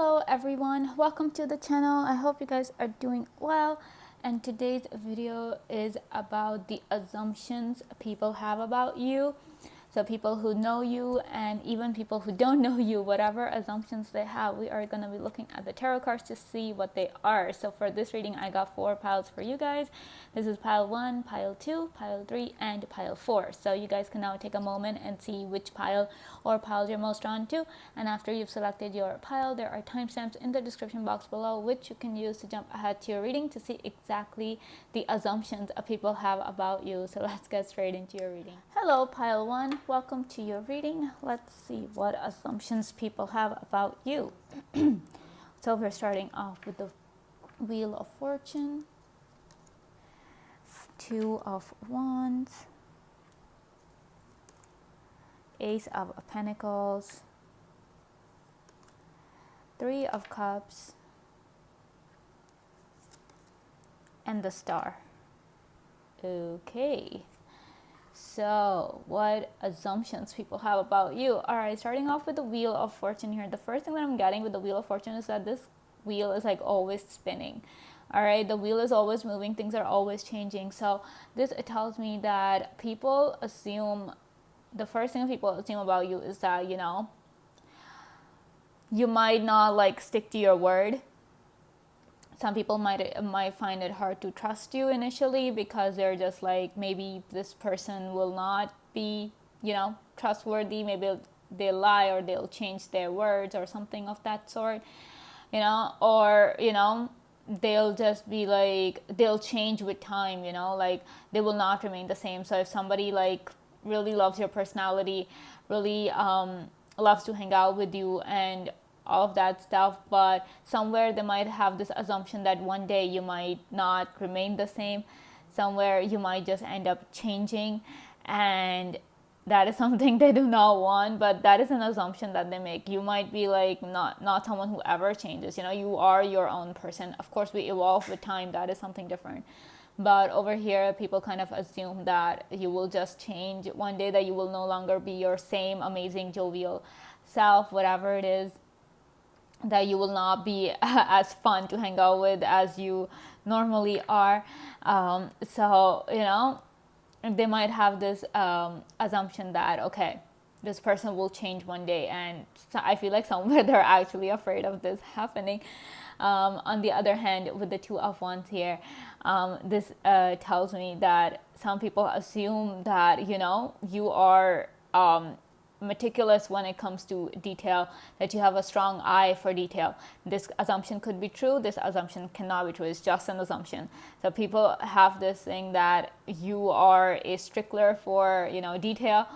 Hello everyone, welcome to the channel. I hope you guys are doing well, and today's video is about the assumptions people have about you. So people who know you and even people who don't know you, whatever assumptions they have, we are going to be looking at the tarot cards to see what they are. So for this reading, I got 4 piles for you guys. This is pile 1, pile 2, pile 3, and pile 4. So you guys can now take a moment and see which pile or piles you're most drawn to. And after you've selected your pile, there are timestamps in the description box below, which you can use to jump ahead to your reading to see exactly the assumptions people have about you. So let's get straight into your reading. Hello, pile 1. Welcome to your reading. Let's see what assumptions people have about you. So we're starting off with the Wheel of Fortune, 2 of Wands, Ace of Pentacles, 3 of Cups, and the Star. Okay. So, what assumptions people have about you? Alright, starting off with the Wheel of Fortune here. The first thing that I'm getting with the Wheel of Fortune is that this wheel is like always spinning. Alright, the wheel is always moving, things are always changing. So, this it tells me that people assume, the first thing people assume about you is that, you might not like stick to your word. Some people might find it hard to trust you initially because they're just like, maybe this person will not be, trustworthy. Maybe they'll lie or they'll change their words or something of that sort, or, they'll just be like, they'll change with time, like they will not remain the same. So if somebody like really loves your personality, really loves to hang out with you and all of that stuff, but somewhere they might have this assumption that one day you might not remain the same, somewhere you might just end up changing, and that is something they do not want. But that is an assumption that they make. You might be like not someone who ever changes, you are your own person. Of course we evolve with time, that is something different. But over here, people kind of assume that you will just change one day, that you will no longer be your same amazing jovial self, whatever it is, that you will not be as fun to hang out with as you normally are. So, they might have this assumption that, okay, this person will change one day. And so I feel like somewhere they're actually afraid of this happening. On the other hand, with the 2 of Wands here, this tells me that some people assume that, you are meticulous when it comes to detail, that you have a strong eye for detail. This assumption could be true, this assumption cannot be true, it's just an assumption. So people have this thing that you are a stickler for, detail,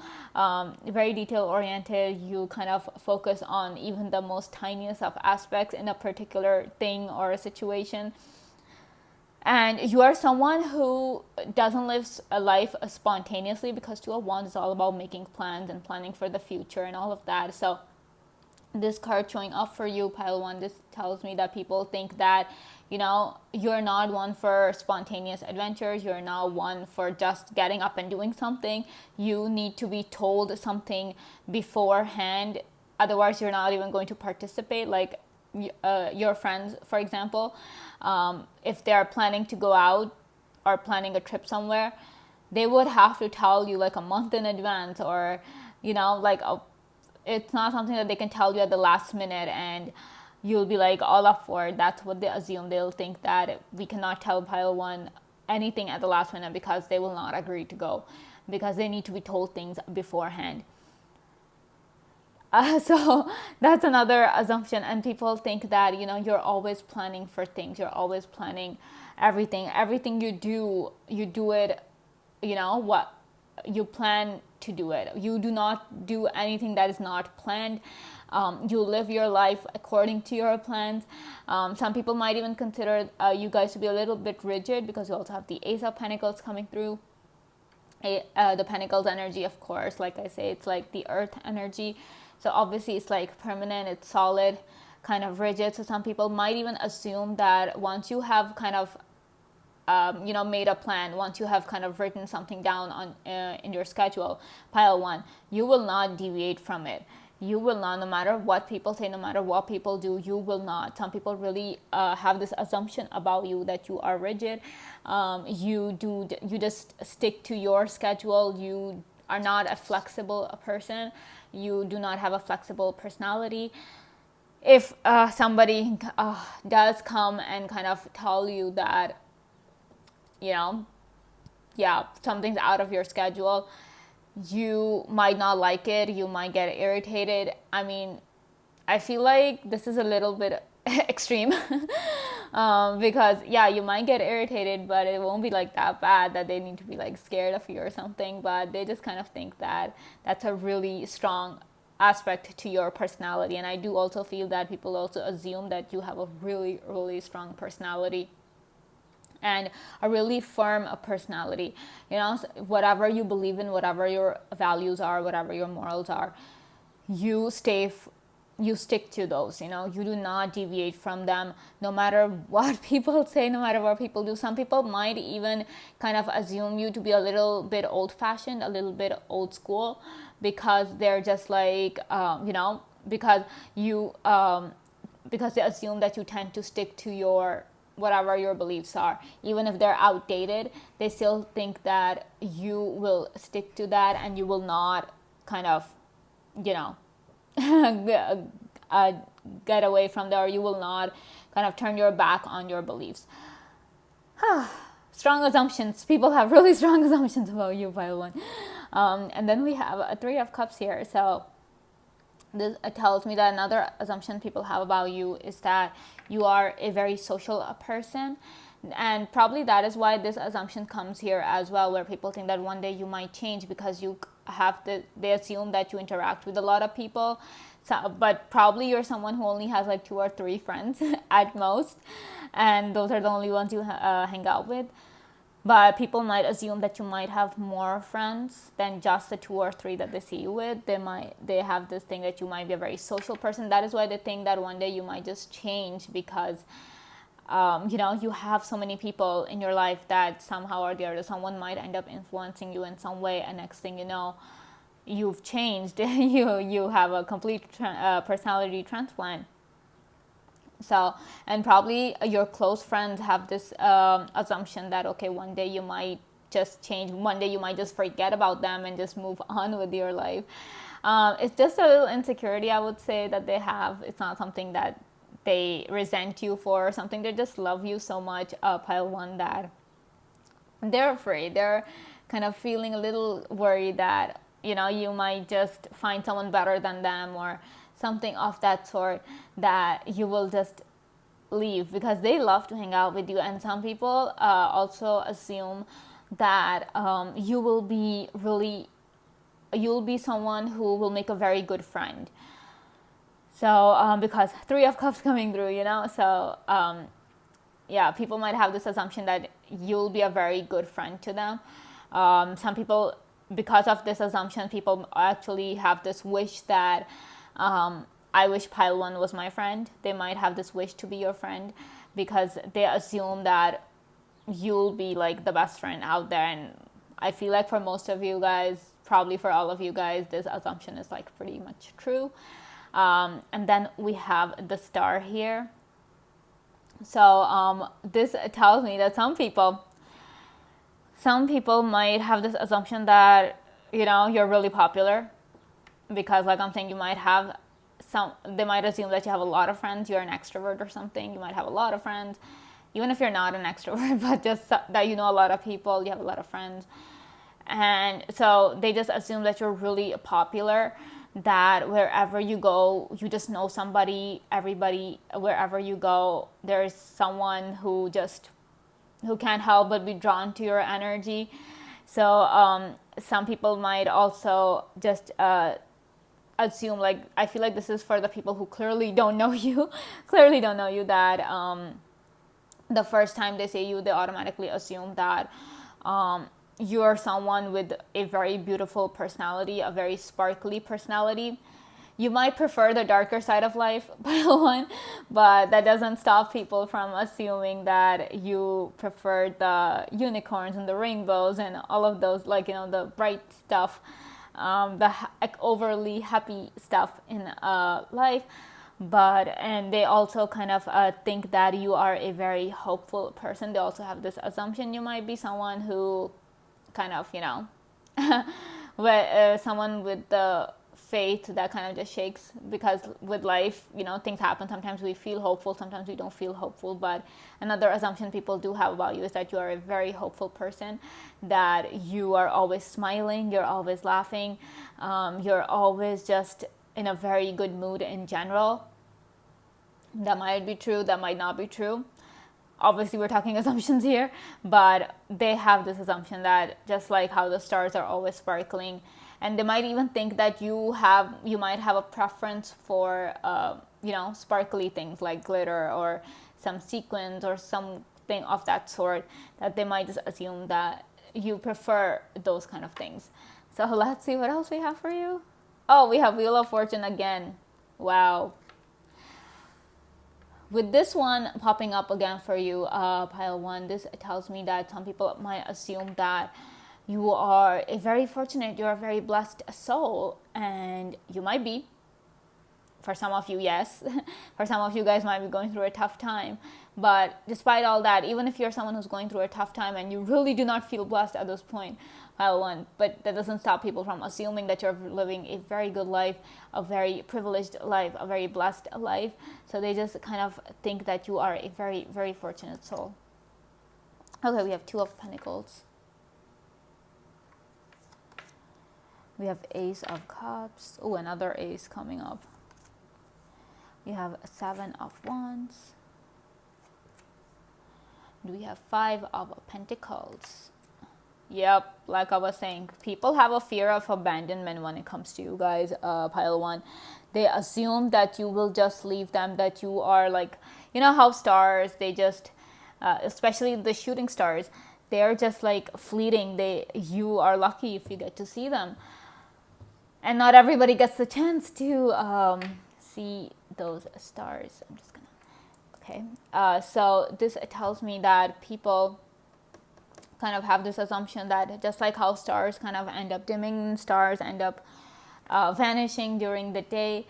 very detail oriented. You kind of focus on even the most tiniest of aspects in a particular thing or a situation. And you are someone who doesn't live a life spontaneously, because 2 of Wands is all about making plans and planning for the future and all of that. So this card showing up for you, pile 1, this tells me that people think that, you're not one for spontaneous adventures. You're not one for just getting up and doing something. You need to be told something beforehand. Otherwise, you're not even going to participate. Like your friends, for example, if they're planning to go out or planning a trip somewhere, they would have to tell you like a month in advance, or it's not something that they can tell you at the last minute and you'll be like all up for it. That's what they assume. They'll think that we cannot tell pile 1 anything at the last minute because they will not agree to go, because they need to be told things beforehand. So that's another assumption. And people think that, you're always planning for things. You're always planning everything you do it, what you plan to do it. You do not do anything that is not planned. You live your life according to your plans. Some people might even consider you guys to be a little bit rigid, because you also have the Ace of Pentacles coming through. The Pentacles energy, of course, like I say, it's like the earth energy. So obviously it's like permanent, it's solid, kind of rigid. So some people might even assume that once you have kind of made a plan, once you have kind of written something down on in your schedule, pile 1, you will not deviate from it. You will not, no matter what people say, no matter what people do, you will not. Some people really have this assumption about you that you are rigid. You just stick to your schedule. You are not a flexible person. You do not have a flexible personality. If somebody does come and kind of tell you that, something's out of your schedule, you might not like it, you might get irritated. I mean, I feel like this is a little bit extreme. Because you might get irritated, but it won't be like that bad that they need to be like scared of you or something. But they just kind of think that that's a really strong aspect to your personality. And I do also feel that people also assume that you have a really, really strong personality and a really firm personality. Whatever you believe in, whatever your values are, whatever your morals are, you stick to those. You do not deviate from them, no matter what people say, no matter what people do. Some people might even kind of assume you to be a little bit old-fashioned, a little bit old school, because they're just like because they assume that you tend to stick to your whatever your beliefs are. Even if they're outdated, they still think that you will stick to that and you will not kind of get away from there, or you will not kind of turn your back on your beliefs. Strong assumptions. People have really strong assumptions about you, Pile 1. And then we have a 3 of Cups here. So this tells me that another assumption people have about you is that you are a very social person. And probably that is why this assumption comes here as well, where people think that one day you might change because they assume that you interact with a lot of people. So, but probably you're someone who only has like 2 or 3 friends at most, and those are the only ones you hang out with. But people might assume that you might have more friends than just the 2 or 3 that they see you with. They have this thing that you might be a very social person. That is why they think that one day you might just change, because you have so many people in your life that somehow or the other someone might end up influencing you in some way, and next thing you know, you've changed. you have a complete personality transplant. So, and probably your close friends have this assumption that, okay, one day you might just change, one day you might just forget about them and just move on with your life. It's just a little insecurity, I would say, that they have. It's not something that they resent you for or something. They just love you so much, Pile 1, that they're afraid. They're kind of feeling a little worried that, you might just find someone better than them or something of that sort, that you will just leave, because they love to hang out with you. And some people also assume that you'll be someone who will make a very good friend. So because 3 of Cups coming through, so people might have this assumption that you'll be a very good friend to them. Some people, because of this assumption, people actually have this wish that I wish Pile 1 was my friend. They might have this wish to be your friend because they assume that you'll be like the best friend out there. And I feel like for most of you guys, probably for all of you guys, this assumption is like pretty much true. And then we have the Star here. So this tells me that some people might have this assumption that, you're really popular, because like I'm saying, you might have they might assume that you have a lot of friends, you're an extrovert or something. You might have a lot of friends, even if you're not an extrovert, but just that a lot of people, you have a lot of friends. And so they just assume that you're really popular, that wherever you go, you just know somebody. Everybody, wherever you go, there's someone who can't help but be drawn to your energy. So some people might also just assume, like, I feel like this is for the people who clearly don't know you, that the first time they say you, they automatically assume that you're someone with a very beautiful personality, a very sparkly personality. You might prefer the darker side of life, Pile 1, but that doesn't stop people from assuming that you prefer the unicorns and the rainbows and all of those, like, the bright stuff. like overly happy stuff in life. And they also kind of think that you are a very hopeful person. They also have this assumption you might be someone who kind of, someone with the faith that kind of just shakes, because with life, things happen. Sometimes we feel hopeful, sometimes we don't feel hopeful. But another assumption people do have about you is that you are a very hopeful person, that you are always smiling, you're always laughing, you're always just in a very good mood in general. That might be true, that might not be true. Obviously we're talking assumptions here, but they have this assumption that just like how the stars are always sparkling, and they might even think that you might have a preference for sparkly things like glitter or some sequins or something of that sort, that they might just assume that you prefer those kind of things. So let's see what else we have for you. Oh, we have Wheel of Fortune again. Wow. With this one popping up again for you, pile one, this tells me that some people might assume that you are you're a very blessed soul, and you might be. For some of you, yes. For some of you guys might be going through a tough time. But despite all that, even if you're someone who's going through a tough time and you really do not feel blessed at this point, pile one, but that doesn't stop people from assuming that you're living a very good life, a very privileged life, a very blessed life. So they just kind of think that you are a very, very fortunate soul. Okay, we have Two of Pentacles. We have Ace of Cups. Oh, another Ace coming up. We have Seven of Wands. We have Five of Pentacles. Yep, like I was saying, people have a fear of abandonment when it comes to you guys, pile one. They assume that you will just leave them, that you are like, how stars, they just, especially the shooting stars, they're just like fleeting. You are lucky if you get to see them. And not everybody gets the chance to see those stars. I'm just gonna, okay. So this tells me that people kind of have this assumption that just like how stars kind of end up dimming, stars end up vanishing during the day,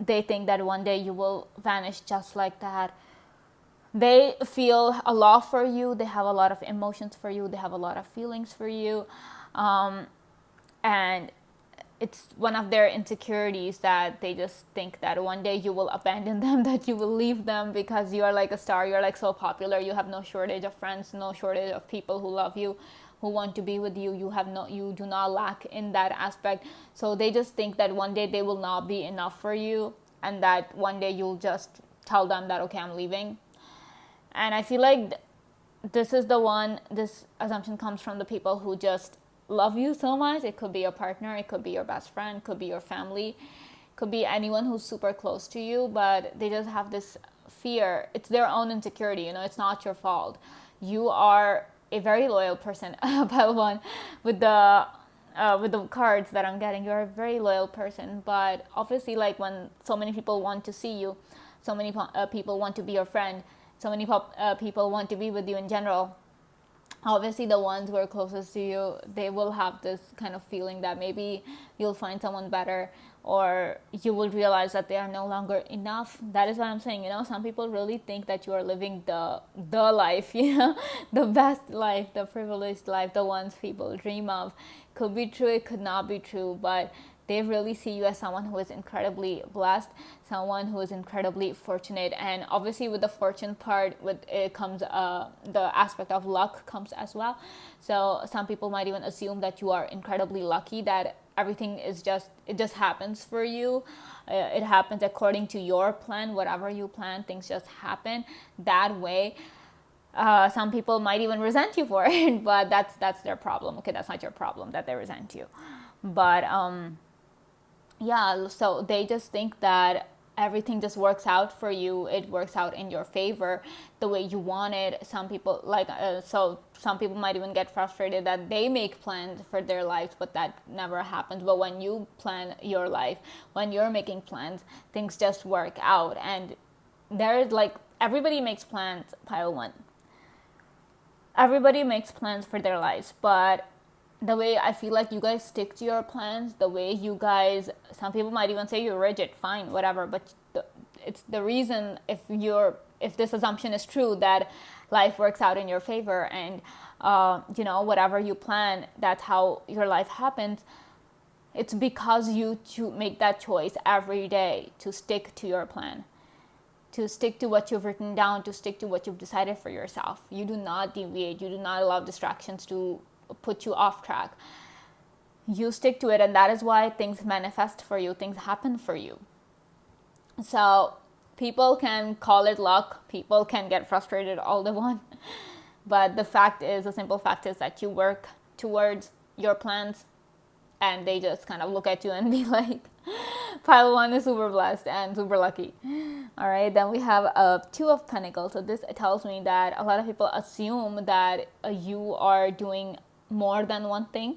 they think that one day you will vanish just like that. They feel a lot for you, they have a lot of emotions for you, they have a lot of feelings for you, and it's one of their insecurities that they just think that one day you will abandon them, that you will leave them, because you are like a star, you're like so popular, you have no shortage of friends, no shortage of people who love you, who want to be with you. You do not lack in that aspect. So they just think that one day they will not be enough for you, and that one day you'll just tell them that, okay, I'm leaving. And I feel like this assumption comes from the people who just love you so much. It could be your partner, it could be your best friend, it could be your family, it could be anyone who's super close to you, but they just have this fear. It's their own insecurity, it's not your fault. You are a very loyal person. Pile one, with the cards that I'm getting, you're a very loyal person. But obviously, like, when so many people want to see you, so many people want to be your friend, so many people want to be with you in general, obviously the ones who are closest to you, they will have this kind of feeling that maybe you'll find someone better, or you will realize that they are no longer enough. That is what I'm saying. Some people really think that you are living the life, the best life, the privileged life, the ones people dream of. Could be true, it could not be true, but they really see you as someone who is incredibly blessed, someone who is incredibly fortunate. And obviously with the fortune part, with it comes the aspect of luck comes as well. So some people might even assume that you are incredibly lucky, that everything is just happens for you. It happens according to your plan. Whatever you plan, things just happen that way. Some people might even resent you for it, but that's their problem. Okay, that's not your problem that they resent you. But yeah, so they just think that everything just works out for you. It works out in your favor the way you want it. Some people some people might even get frustrated that they make plans for their lives, but that never happens. But when you plan your life, when you're making plans, things just work out. And there's everybody makes plans, pile one. Everybody makes plans for their lives, but the way I feel like you guys stick to your plans, the way you guys, some people might even say you're rigid, fine, whatever, but it's the reason, if this assumption is true, that life works out in your favor, and whatever you plan, that's how your life happens. It's because you to make that choice every day to stick to your plan, to stick to what you've written down, to stick to what you've decided for yourself. You do not deviate. You do not allow distractions to put you off track. You stick to it, and that is why things manifest for you, things happen for you. So people can call it luck, people can get frustrated all they want, but the simple fact is that you work towards your plans, and they just kind of look at you and be like, pile one is super blessed and super lucky. All right, then we have a Two of Pentacles. So this tells me that a lot of people assume that you are doing more than one thing.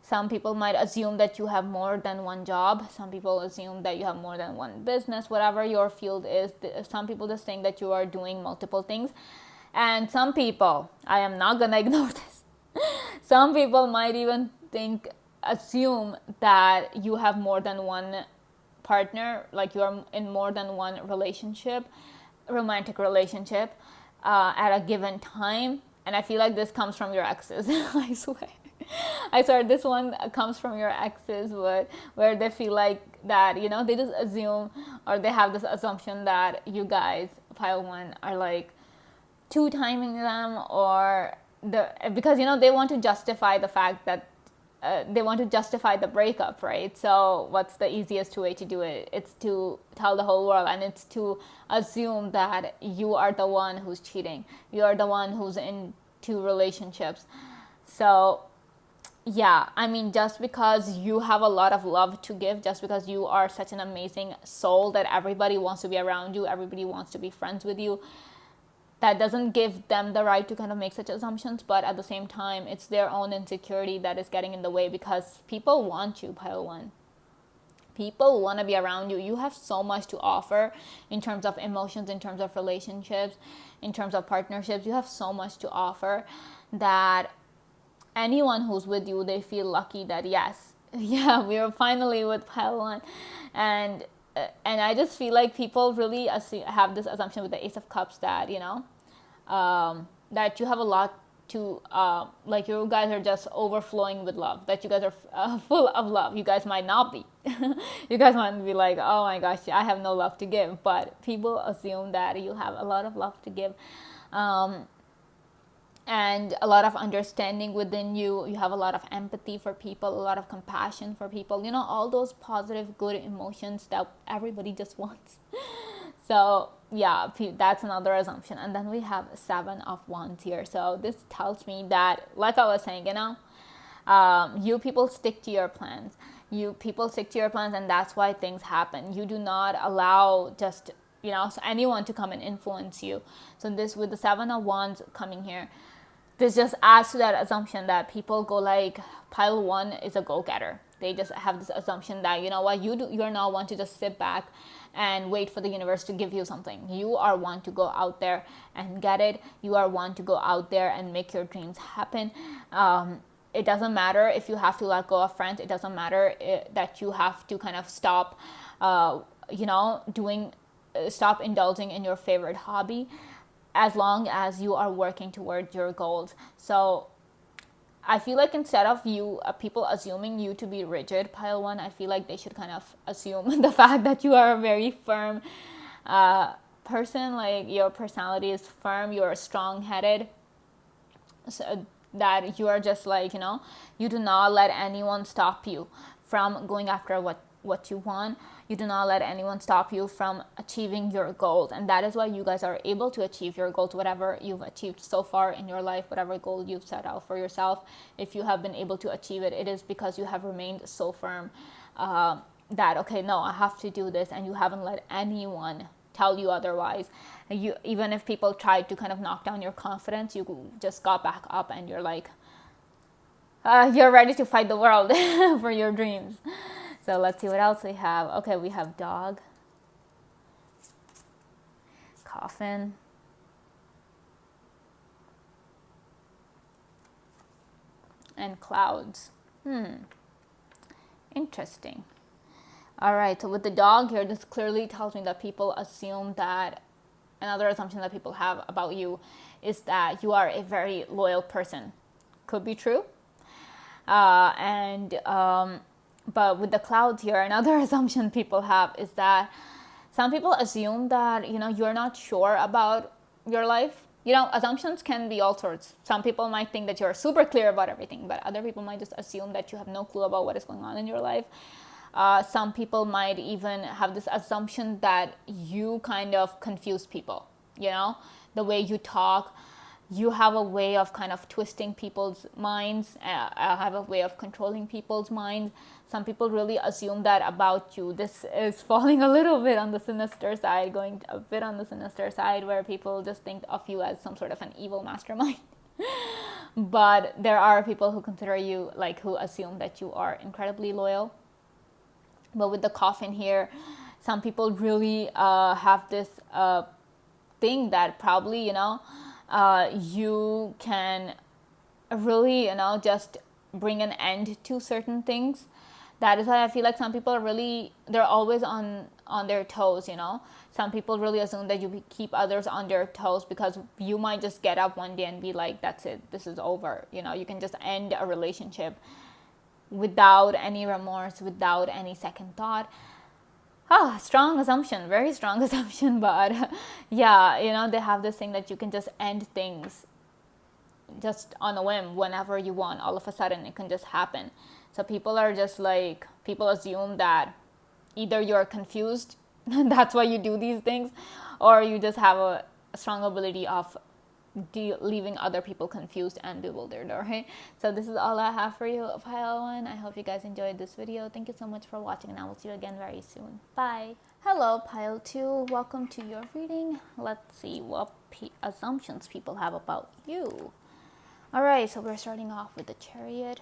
Some people might assume that you have more than one job. Some people assume that you have more than one business, whatever your field is. Some people just think that you are doing multiple things. And some people, I am not going to ignore this. Some people might even assume that you have more than one partner, like you're in more than one romantic relationship, at a given time. And I feel like this comes from your exes. I swear this one comes from your exes, where they feel like that, they just assume, or they have this assumption that you guys, pile one, are like two timing them, or because they want to justify the fact that they want to justify the breakup, right? So what's the easiest way to do it? It's to tell the whole world, and it's to assume that you are the one who's cheating. You are the one who's in two relationships. So yeah, I mean, just because you have a lot of love to give, just because you are such an amazing soul that everybody wants to be around you, everybody wants to be friends with you, that doesn't give them the right to kind of make such assumptions. But at the same time, it's their own insecurity that is getting in the way, because people want you, pile one. People want to be around you. You have so much to offer in terms of emotions, in terms of relationships, in terms of partnerships. You have so much to offer that anyone who's with you, they feel lucky that yes, yeah, we are finally with pile one. And I just feel like people really have this assumption with the Ace of Cups that that you have a lot to like you guys are just overflowing with love, that you guys are full of love. You guys might not be. You guys might be like, oh my gosh, I have no love to give, but people assume that you have a lot of love to give, and a lot of understanding within you. You have a lot of empathy for people, a lot of compassion for people, all those positive, good emotions that everybody just wants. So yeah, that's another assumption. And then we have Seven of Wands here. So this tells me that, like I was saying, you people stick to your plans. You people stick to your plans, and that's why things happen. You do not allow just anyone to come and influence you. So this, with the Seven of Wands coming here, this just adds to that assumption that people go like, pile one is a go-getter. They just have this assumption that, you're not one to just sit back and wait for the universe to give you something. You are one to go out there and get it. You are one to go out there and make your dreams happen. It doesn't matter if you have to let go of friends. It doesn't matter that you have to kind of stop, stop indulging in your favorite hobby, as long as you are working towards your goals. So I feel like instead of people assuming you to be rigid, pile one, I feel like they should kind of assume the fact that you are a very firm person. Like, your personality is firm, you're strong-headed, so that you are just like, you do not let anyone stop you from going after what you want. You do not let anyone stop you from achieving your goals. And that is why you guys are able to achieve your goals, whatever you've achieved so far in your life, whatever goal you've set out for yourself. If you have been able to achieve it, it is because you have remained so firm that, okay, no, I have to do this. And you haven't let anyone tell you otherwise. Even if people tried to kind of knock down your confidence, you just got back up and you're like, you're ready to fight the world for your dreams. So let's see what else we have. Okay, we have dog, coffin, and clouds. Interesting. All right, so with the dog here, this clearly tells me that people assume that another assumption that people have about you is that you are a very loyal person. Could be true. But with the clouds here, another assumption people have is that some people assume that, you're not sure about your life. Assumptions can be all sorts. Some people might think that you're super clear about everything, but other people might just assume that you have no clue about what is going on in your life. Some people might even have this assumption that you kind of confuse people. The way you talk, you have a way of kind of twisting people's minds, have a way of controlling people's minds. Some people really assume that about you. This is falling a little bit on the sinister side, going a bit on the sinister side, where people just think of you as some sort of an evil mastermind. But there are people who consider you, who assume that you are incredibly loyal. But with the coffin here, some people really have this thing that probably, you can really, just bring an end to certain things. That is why I feel like some people they're always on their toes, Some people really assume that you keep others on their toes because you might just get up one day and be like, that's it, this is over. You can just end a relationship without any remorse, without any second thought. Strong assumption, very strong assumption. But yeah, they have this thing that you can just end things just on a whim whenever you want. All of a sudden it can just happen. So people are just people assume that either you're confused, that's why you do these things, or you just have a strong ability of leaving other people confused and bewildered. Alright, so this is all I have for you, Pile 1. I hope you guys enjoyed this video. Thank you so much for watching, and I will see you again very soon. Bye. Hello, Pile 2. Welcome to your reading. Let's see what assumptions people have about you. Alright, so we're starting off with the Chariot,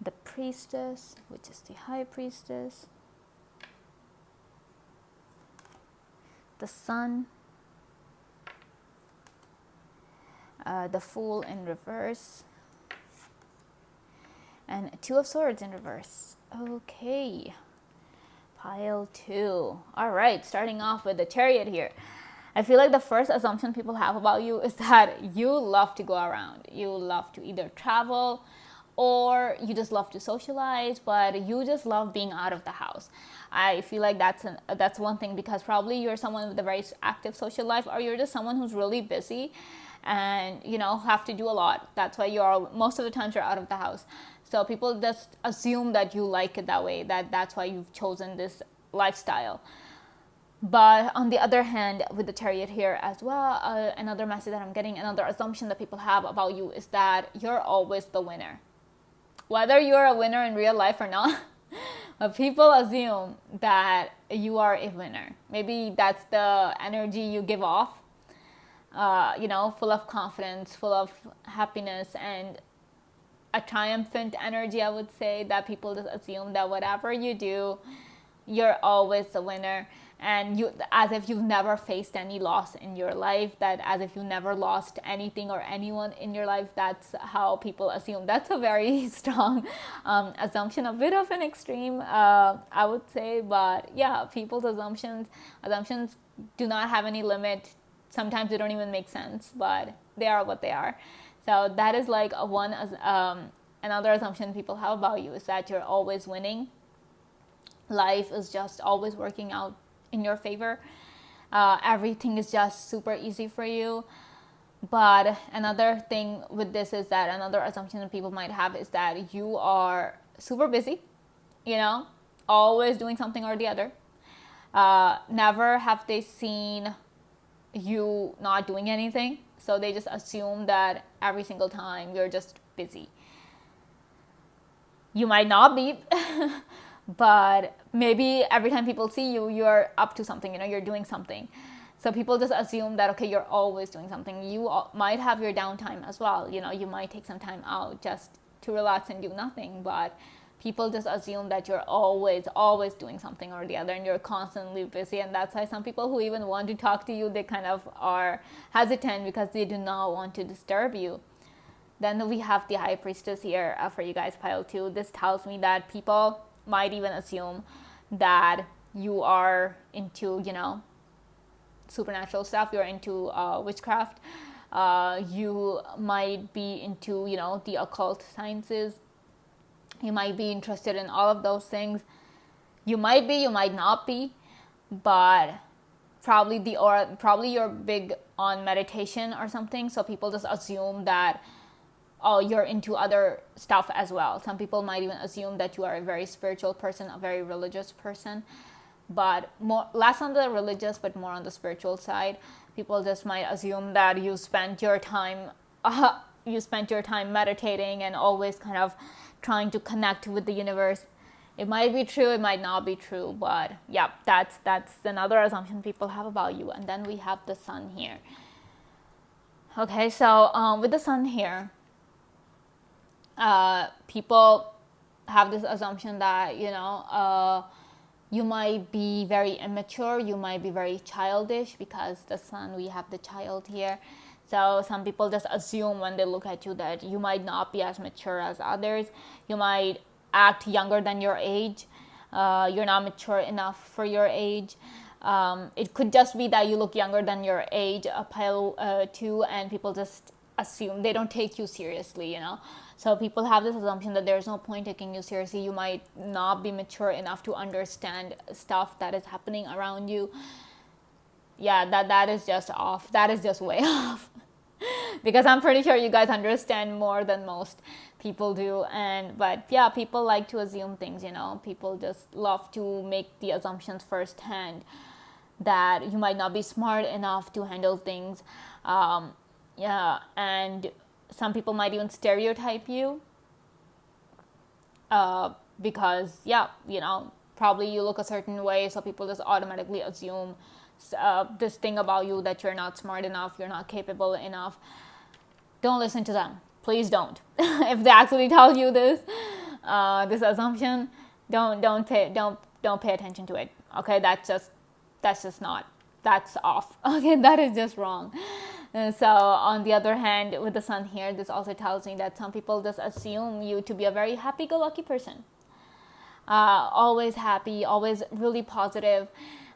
the Priestess, which is the High Priestess, the Sun, the Fool in reverse, and Two of Swords in reverse. Okay, Pile 2. All right, starting off with the Chariot here. I feel like the first assumption people have about you is that you love to go around. You love to either travel, or you just love to socialize, but you just love being out of the house. I feel like that's one thing, because probably you're someone with a very active social life, or you're just someone who's really busy and have to do a lot. That's why most of the times you're out of the house. So people just assume that you like it that way, that's why you've chosen this lifestyle. But on the other hand, with the Chariot here as well, another message that I'm getting, another assumption that people have about you is that you're always the winner. Whether you're a winner in real life or not, but people assume that you are a winner. Maybe that's the energy you give off, full of confidence, full of happiness, and a triumphant energy, I would say, that people just assume that whatever you do, you're always the winner. And as if you've never faced any loss in your life, that as if you never lost anything or anyone in your life. That's how people assume. That's a very strong assumption, a bit of an extreme, I would say. But yeah, people's assumptions do not have any limit. Sometimes they don't even make sense, but they are what they are. So that is another assumption people have about you, is that you're always winning. Life is just always working out in your favor. Everything is just super easy for you. But another thing with this is that another assumption that people might have is that you are super busy, always doing something or the other. Never have they seen you not doing anything. So they just assume that every single time you're just busy. You might not be, but maybe every time people see you, you're up to something, you're doing something. So people just assume that, okay, you're always doing something. You might have your downtime as well. You might take some time out just to relax and do nothing. But People just assume that you're always doing something or the other, and you're constantly busy. And that's why some people who even want to talk to you, they kind of are hesitant because they do not want to disturb you. Then we have the High Priestess here for you guys, pile 2. This tells me that people might even assume that you are into, supernatural stuff, you're into witchcraft, you might be into, the occult sciences, you might be interested in all of those things. You might be, you might not be, but probably you're big on meditation or something, so people just assume that, oh, you're into other stuff as well. Some people might even assume that you are a very spiritual person, a very religious person, but less on the religious, but more on the spiritual side. People just might assume that you spent your time meditating and always kind of trying to connect with the universe. It might be true, it might not be true, but yeah, that's another assumption people have about you. And then we have the sun here. Okay, so with the sun here, people have this assumption that, you might be very immature, you might be very childish, because the sun, we have the child here. So some people just assume when they look at you that you might not be as mature as others. You might act younger than your age. You're not mature enough for your age. It could just be that you look younger than your age, pile 2, and people just assume, they don't take you seriously, So people have this assumption that there's no point taking you seriously. You might not be mature enough to understand stuff that is happening around you. Yeah, that is just off. That is just way off. Because I'm pretty sure you guys understand more than most people do. But yeah, people like to assume things, People just love to make the assumptions firsthand that you might not be smart enough to handle things. And some people might even stereotype you because, probably you look a certain way, so people just automatically assume this thing about you, that you're not smart enough, you're not capable enough. Don't listen to them. Please don't. If they actually tell you this assumption, don't pay attention to it. Okay, that's off. Okay, that is just wrong. So on the other hand, with the sun here, this also tells me that some people just assume you to be a very happy-go-lucky person. Always happy, always really positive,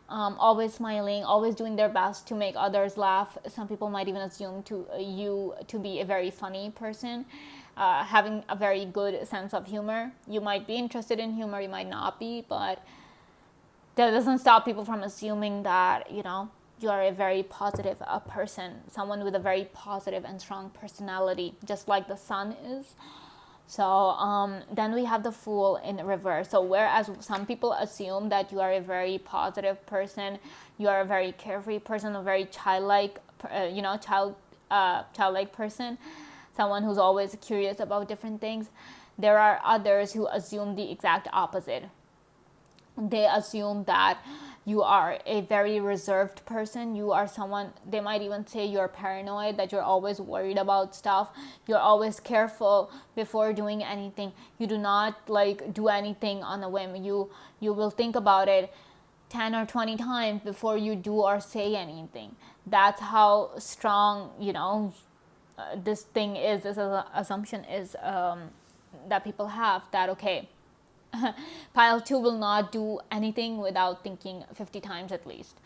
always smiling, always doing their best to make others laugh. Some people might even assume you to be a very funny person, having a very good sense of humor. You might be interested in humor, you might not be, but that doesn't stop people from assuming that, you are a very positive person, someone with a very positive and strong personality, just like the sun is. So then we have the Fool in reverse. So whereas some people assume that you are a very positive person, you are a very carefree person, a very childlike person, someone who's always curious about different things, there are others who assume the exact opposite. They assume that you are a very reserved person. You are someone, they might even say you're paranoid, that you're always worried about stuff. You're always careful before doing anything. You do not do anything on a whim. You will think about it 10 or 20 times before you do or say anything. That's how strong, this thing is, this assumption is that people have, that, okay, pile 2 will not do anything without thinking 50 times at least.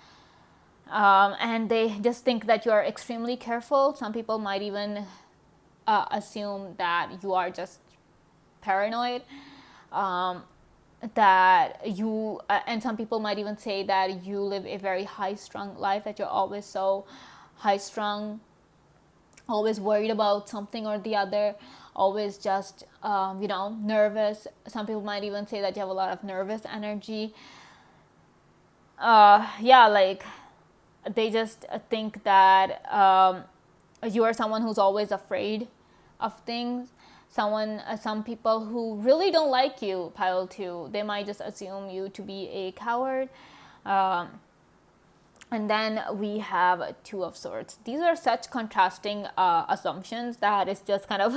And they just think that you are extremely careful. Some people might even assume that you are just paranoid. That you, and some people might even say that you live a very high-strung life, that you're always so high-strung, always worried about something or the other, always just, nervous. Some people might even say that you have a lot of nervous energy. They just think that you are someone who's always afraid of things. Some people who really don't like you, pile 2, they might just assume you to be a coward. And then we have Two of Swords. These are such contrasting assumptions that it's just kind of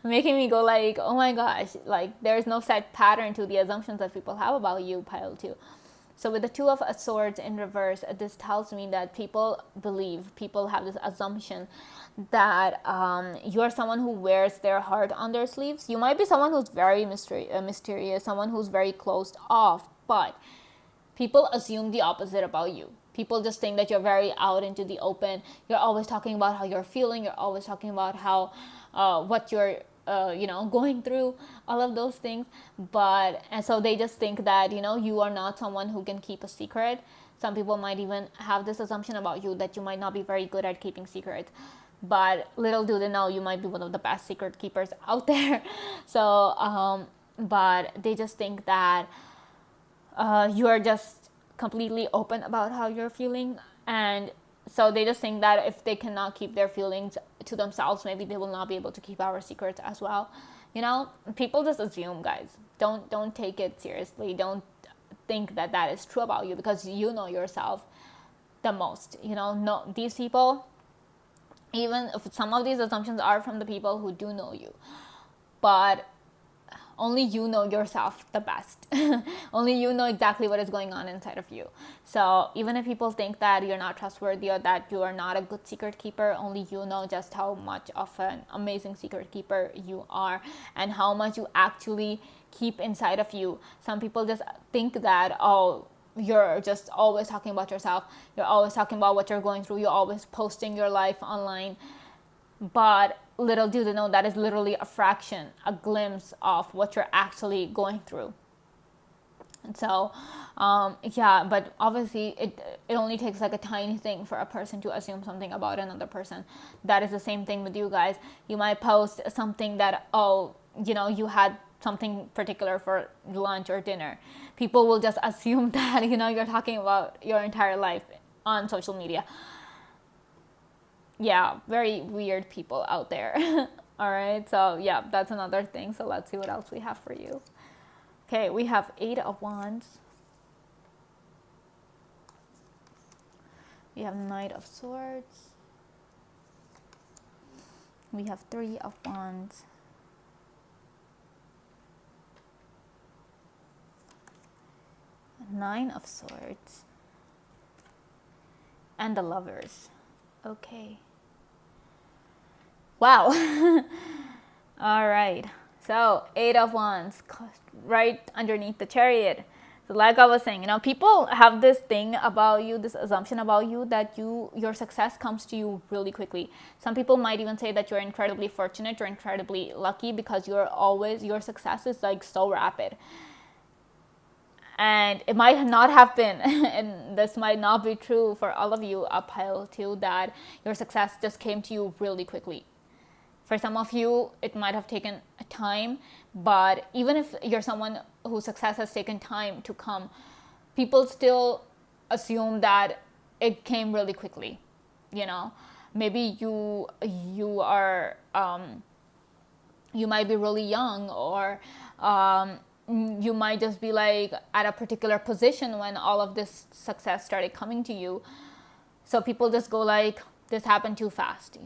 making me go like, oh my gosh, like there's no set pattern to the assumptions that people have about you, pile 2. So with the Two of Swords in reverse, this tells me that people have this assumption that you're someone who wears their heart on their sleeves. You might be someone who's very mysterious, someone who's very closed off, but people assume the opposite about you. People just think that you're very out into the open. You're always talking about how you're feeling. You're always talking about how what you're going through, all of those things. And so they just think that you are not someone who can keep a secret. Some people might even have this assumption about you that you might not be very good at keeping secrets. But little do they know, you might be one of the best secret keepers out there. So, but they just think that you are just completely open about how you're feeling, and so they just think that if they cannot keep their feelings to themselves, maybe they will not be able to keep our secrets as well. People just assume, guys. Don't take it seriously. Don't think that that is true about you, because you know yourself the most. No, these people, even if some of these assumptions are from the people who do know you, but only you know yourself the best. Only you know exactly what is going on inside of you. So even if people think that you're not trustworthy or that you are not a good secret keeper, only you know just how much of an amazing secret keeper you are and how much you actually keep inside of you. Some people just think that, oh, you're just always talking about yourself. You're always talking about what you're going through. You're always posting your life online. But little do they know that is literally a fraction, a glimpse of what you're actually going through. And so, but obviously it only takes like a tiny thing for a person to assume something about another person. That is the same thing with you guys. You might post something that, you had something particular for lunch or dinner. People will just assume that, you're talking about your entire life on social media. Yeah, very weird people out there. All right, so yeah, that's another thing. So let's see what else we have for you. Okay, we have 8 of Wands. We have Knight of Swords. We have 3 of Wands. Nine of Swords. And the Lovers. Okay. Wow. All right. So 8 of Wands, right underneath the Chariot. So like I was saying, people have this thing about you, this assumption about you that your success comes to you really quickly. Some people might even say that you're incredibly fortunate, you're incredibly lucky, because your success is like so rapid. And it might not have been, and this might not be true for all of you up pile too, that your success just came to you really quickly. For some of you, it might have taken time, but even if you're someone whose success has taken time to come, people still assume that it came really quickly. Maybe you are, you might be really young, or you might just be like at a particular position when all of this success started coming to you. So people just go like, this happened too fast,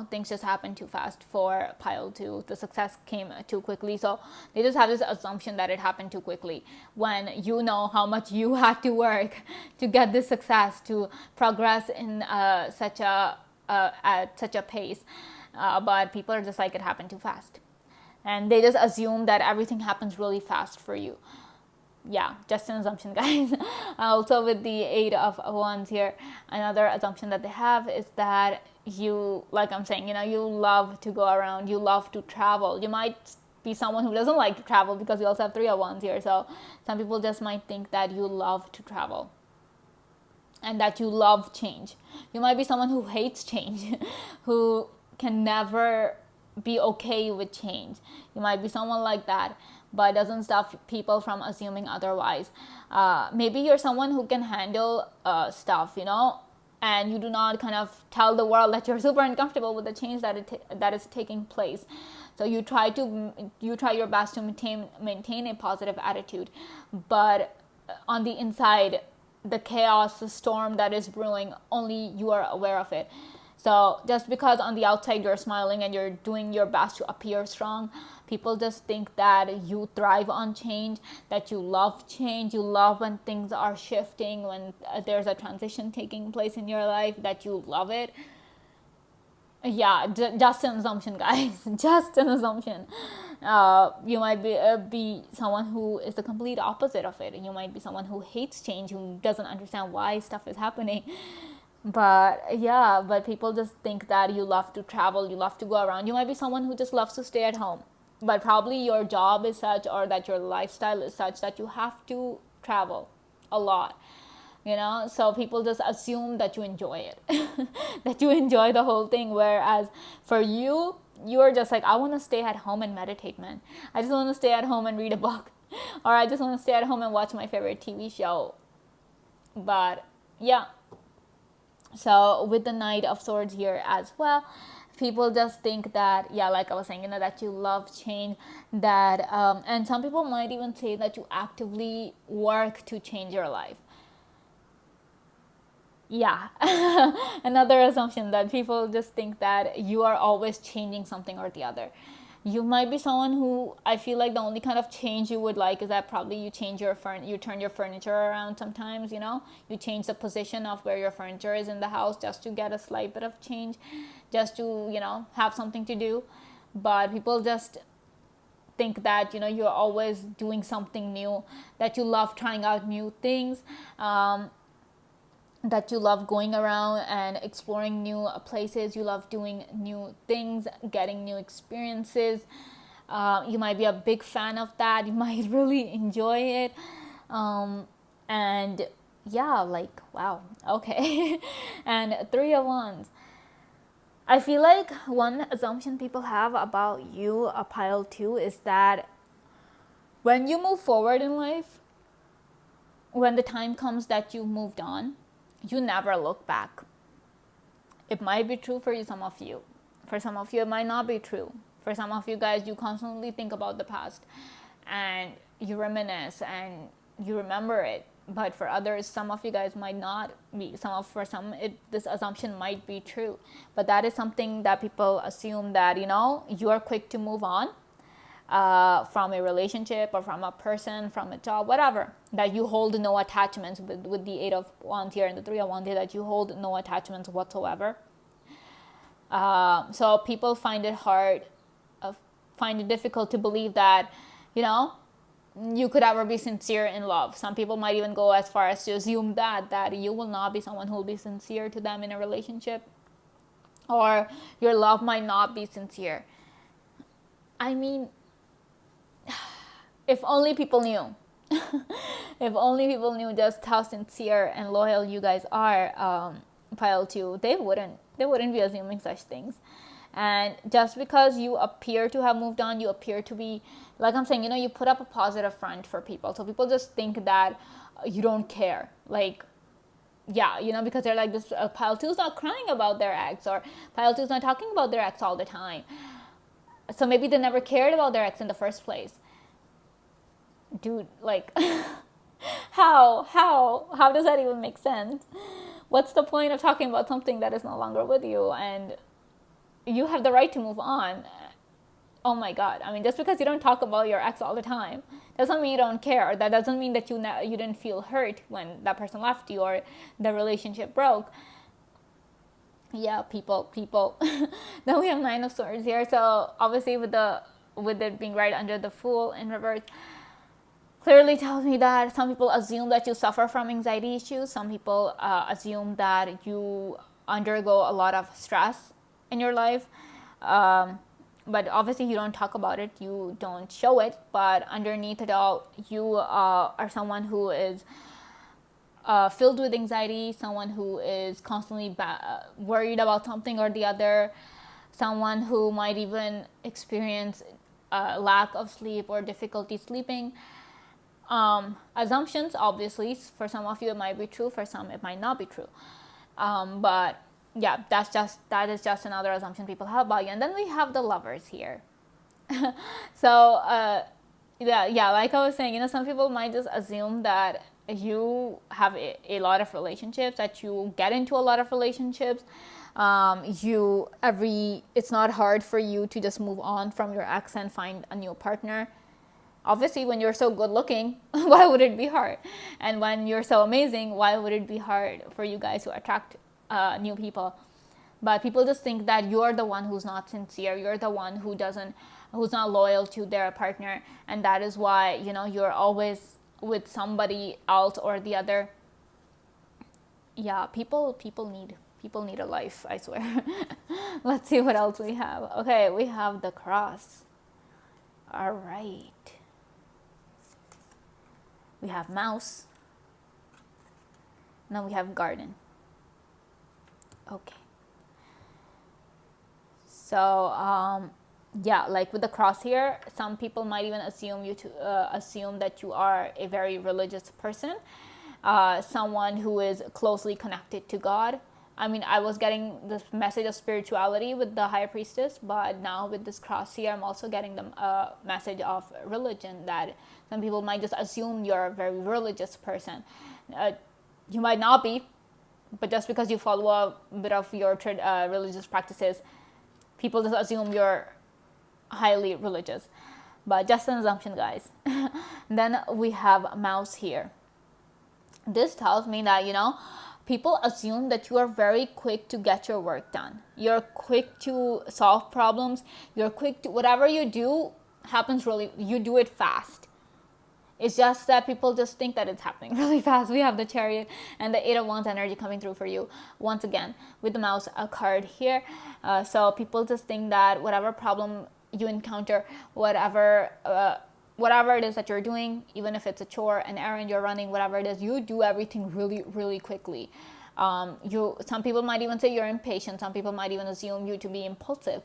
things just happened too fast for pile 2. The success came too quickly. So they just have this assumption that it happened too quickly, when you know how much you had to work to get this success, to progress in at such a pace. But people are just like, it happened too fast. And they just assume that everything happens really fast for you. Yeah, just an assumption, guys. Also with the 8 of Wands here, another assumption that they have is that you, like I'm saying, you love to go around, you love to travel. You might be someone who doesn't like to travel, because we also have 3 of Wands here. So some people just might think that you love to travel and that you love change. You might be someone who hates change, who can never be okay with change. You might be someone like that, but doesn't stop people from assuming otherwise. Maybe you're someone who can handle stuff, and you do not kind of tell the world that you're super uncomfortable with the change that is taking place. So you try your best to maintain a positive attitude, but on the inside, the chaos, the storm that is brewing, only you are aware of it. So just because on the outside you're smiling and you're doing your best to appear strong, people just think that you thrive on change, that you love change, you love when things are shifting, when there's a transition taking place in your life, that you love it. Yeah, just an assumption, guys. Just an assumption. You might be someone who is the complete opposite of it. You might be someone who hates change, who doesn't understand why stuff is happening. But yeah, but people just think that you love to travel, you love to go around. You might be someone who just loves to stay at home, but probably your job is such, or that your lifestyle is such, that you have to travel a lot, so people just assume that you enjoy it, that you enjoy the whole thing, whereas for you, you're just like, I want to stay at home and meditate, man. I just want to stay at home and read a book, or I just want to stay at home and watch my favorite TV show. But yeah, so with the Knight of Swords here as well, people just think that, yeah, like I was saying, that you love change, that and some people might even say that you actively work to change your life. Yeah. Another assumption, that people just think that you are always changing something or the other. You might be someone who, I feel like the only kind of change you would like is that probably you change you turn your furniture around sometimes, you change the position of where your furniture is in the house, just to get a slight bit of change, just to, have something to do. But people just think that, you're always doing something new, that you love trying out new things, that you love going around and exploring new places, you love doing new things, getting new experiences. You might be a big fan of that, you might really enjoy it. And yeah, like, wow, okay. And 3 of Wands. I feel like one assumption people have about you, a pile 2, is that when you move forward in life, when the time comes that you moved on, you never look back. It might be true for some of you. For some of you, it might not be true. For some of you guys, you constantly think about the past and you reminisce and you remember it. But for others, some of you guys might not be. This assumption might be true. But that is something that people assume, that, you are quick to move on. From a relationship or from a person, from a job, whatever, that you hold no attachments, with the 8 of Wands here and the 3 of Wands here, that you hold no attachments whatsoever. So people find it difficult to believe that, you could ever be sincere in love. Some people might even go as far as to assume that you will not be someone who will be sincere to them in a relationship, or your love might not be sincere. I mean, if only people knew. If only people knew just how sincere and loyal you guys are, pile 2, they wouldn't be assuming such things. And just because you appear to have moved on, you appear to be, like I'm saying, you put up a positive front for people, so people just think that you don't care. Like, yeah, because they're like, this pile 2 is not crying about their ex, or pile 2 is not talking about their ex all the time, so maybe they never cared about their ex in the first place. Dude, like, how does that even make sense? What's the point of talking about something that is no longer with you, and you have the right to move on? Oh my God. I mean, just because you don't talk about your ex all the time doesn't mean you don't care. That doesn't mean that you didn't feel hurt when that person left you or the relationship broke. Yeah, people. Then we have 9 of Swords here. So obviously with it being right under the Fool in reverse, clearly tells me that some people assume that you suffer from anxiety issues. Some people assume that you undergo a lot of stress in your life. But obviously you don't talk about it, you don't show it, but underneath it all, you are someone who is filled with anxiety, someone who is constantly worried about something or the other, someone who might even experience lack of sleep or difficulty sleeping. Assumptions, obviously, for some of you it might be true, for some it might not be true. But yeah, that is just another assumption people have about you. And then we have the Lovers here. So yeah, like I was saying, some people might just assume that you have a lot of relationships, that you get into a lot of relationships. It's not hard for you to just move on from your ex and find a new partner. Obviously, when you're so good looking, why would it be hard? And when you're so amazing, why would it be hard for you guys to attract new people? But people just think that you're the one who's not sincere. You're the one who's not loyal to their partner, and that is why, you're always with somebody else or the other. Yeah, people need a life, I swear. Let's see what else we have. Okay, we have the cross. All right. We have mouse. Now we have garden. Okay. So, yeah, like with the cross here, some people might even assume that you are a very religious person, someone who is closely connected to God. I mean, I was getting this message of spirituality with the high priestess, but now with this cross here, I'm also getting the message of religion, that some people might just assume you're a very religious person. You might not be, but just because you follow a bit of your religious practices, people just assume you're highly religious. But just an assumption, guys. Then we have mouse here. This tells me that, people assume that you are very quick to get your work done. You're quick to solve problems. You're quick to, whatever you do happens you do it fast. It's just that people just think that it's happening really fast. We have the Chariot and the Eight of Wands energy coming through for you once again with the mouse card here. So people just think that whatever problem you encounter, whatever it is that you're doing, even if it's a chore, an errand you're running, whatever it is, you do everything really, really quickly. Some people might even say you're impatient. Some people might even assume you to be impulsive,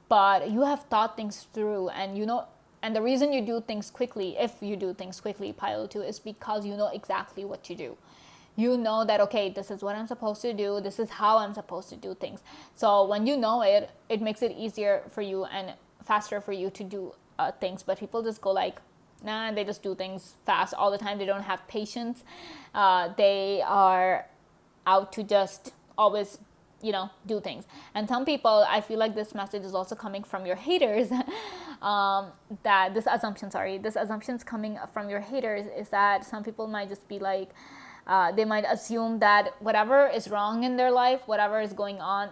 but you have thought things through, and the reason you do things quickly, if you do things quickly, pile 2, is because you know exactly what to do. You know that, okay, this is what I'm supposed to do. This is how I'm supposed to do things. So when you know it, it makes it easier for you and faster for you to do things. But people just go like, nah, they just do things fast all the time. They don't have patience. They are out to just always do things. And some people, I feel like this message is also coming from your haters. That this assumption's coming from your haters, is that some people might just be like, they might assume that whatever is wrong in their life, whatever is going on,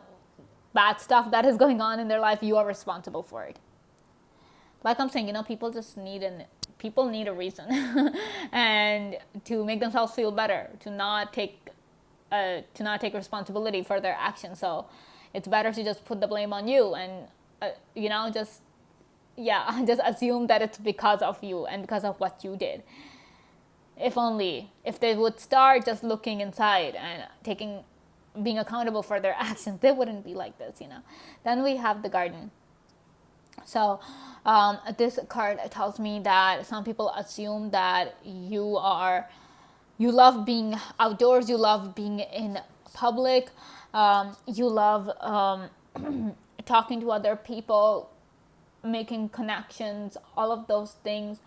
bad stuff that is going on in their life, you are responsible for it. Like I'm saying, people need a reason and to make themselves feel better, to not take responsibility for their actions. So it's better to just put the blame on you and just assume that it's because of you and because of what you did. If they would start just looking inside and being accountable for their actions, they wouldn't be like this. Then we have the garden. So this card tells me that some people assume that you love being outdoors, you love being in public, you love talking to other people, making connections, all of those things.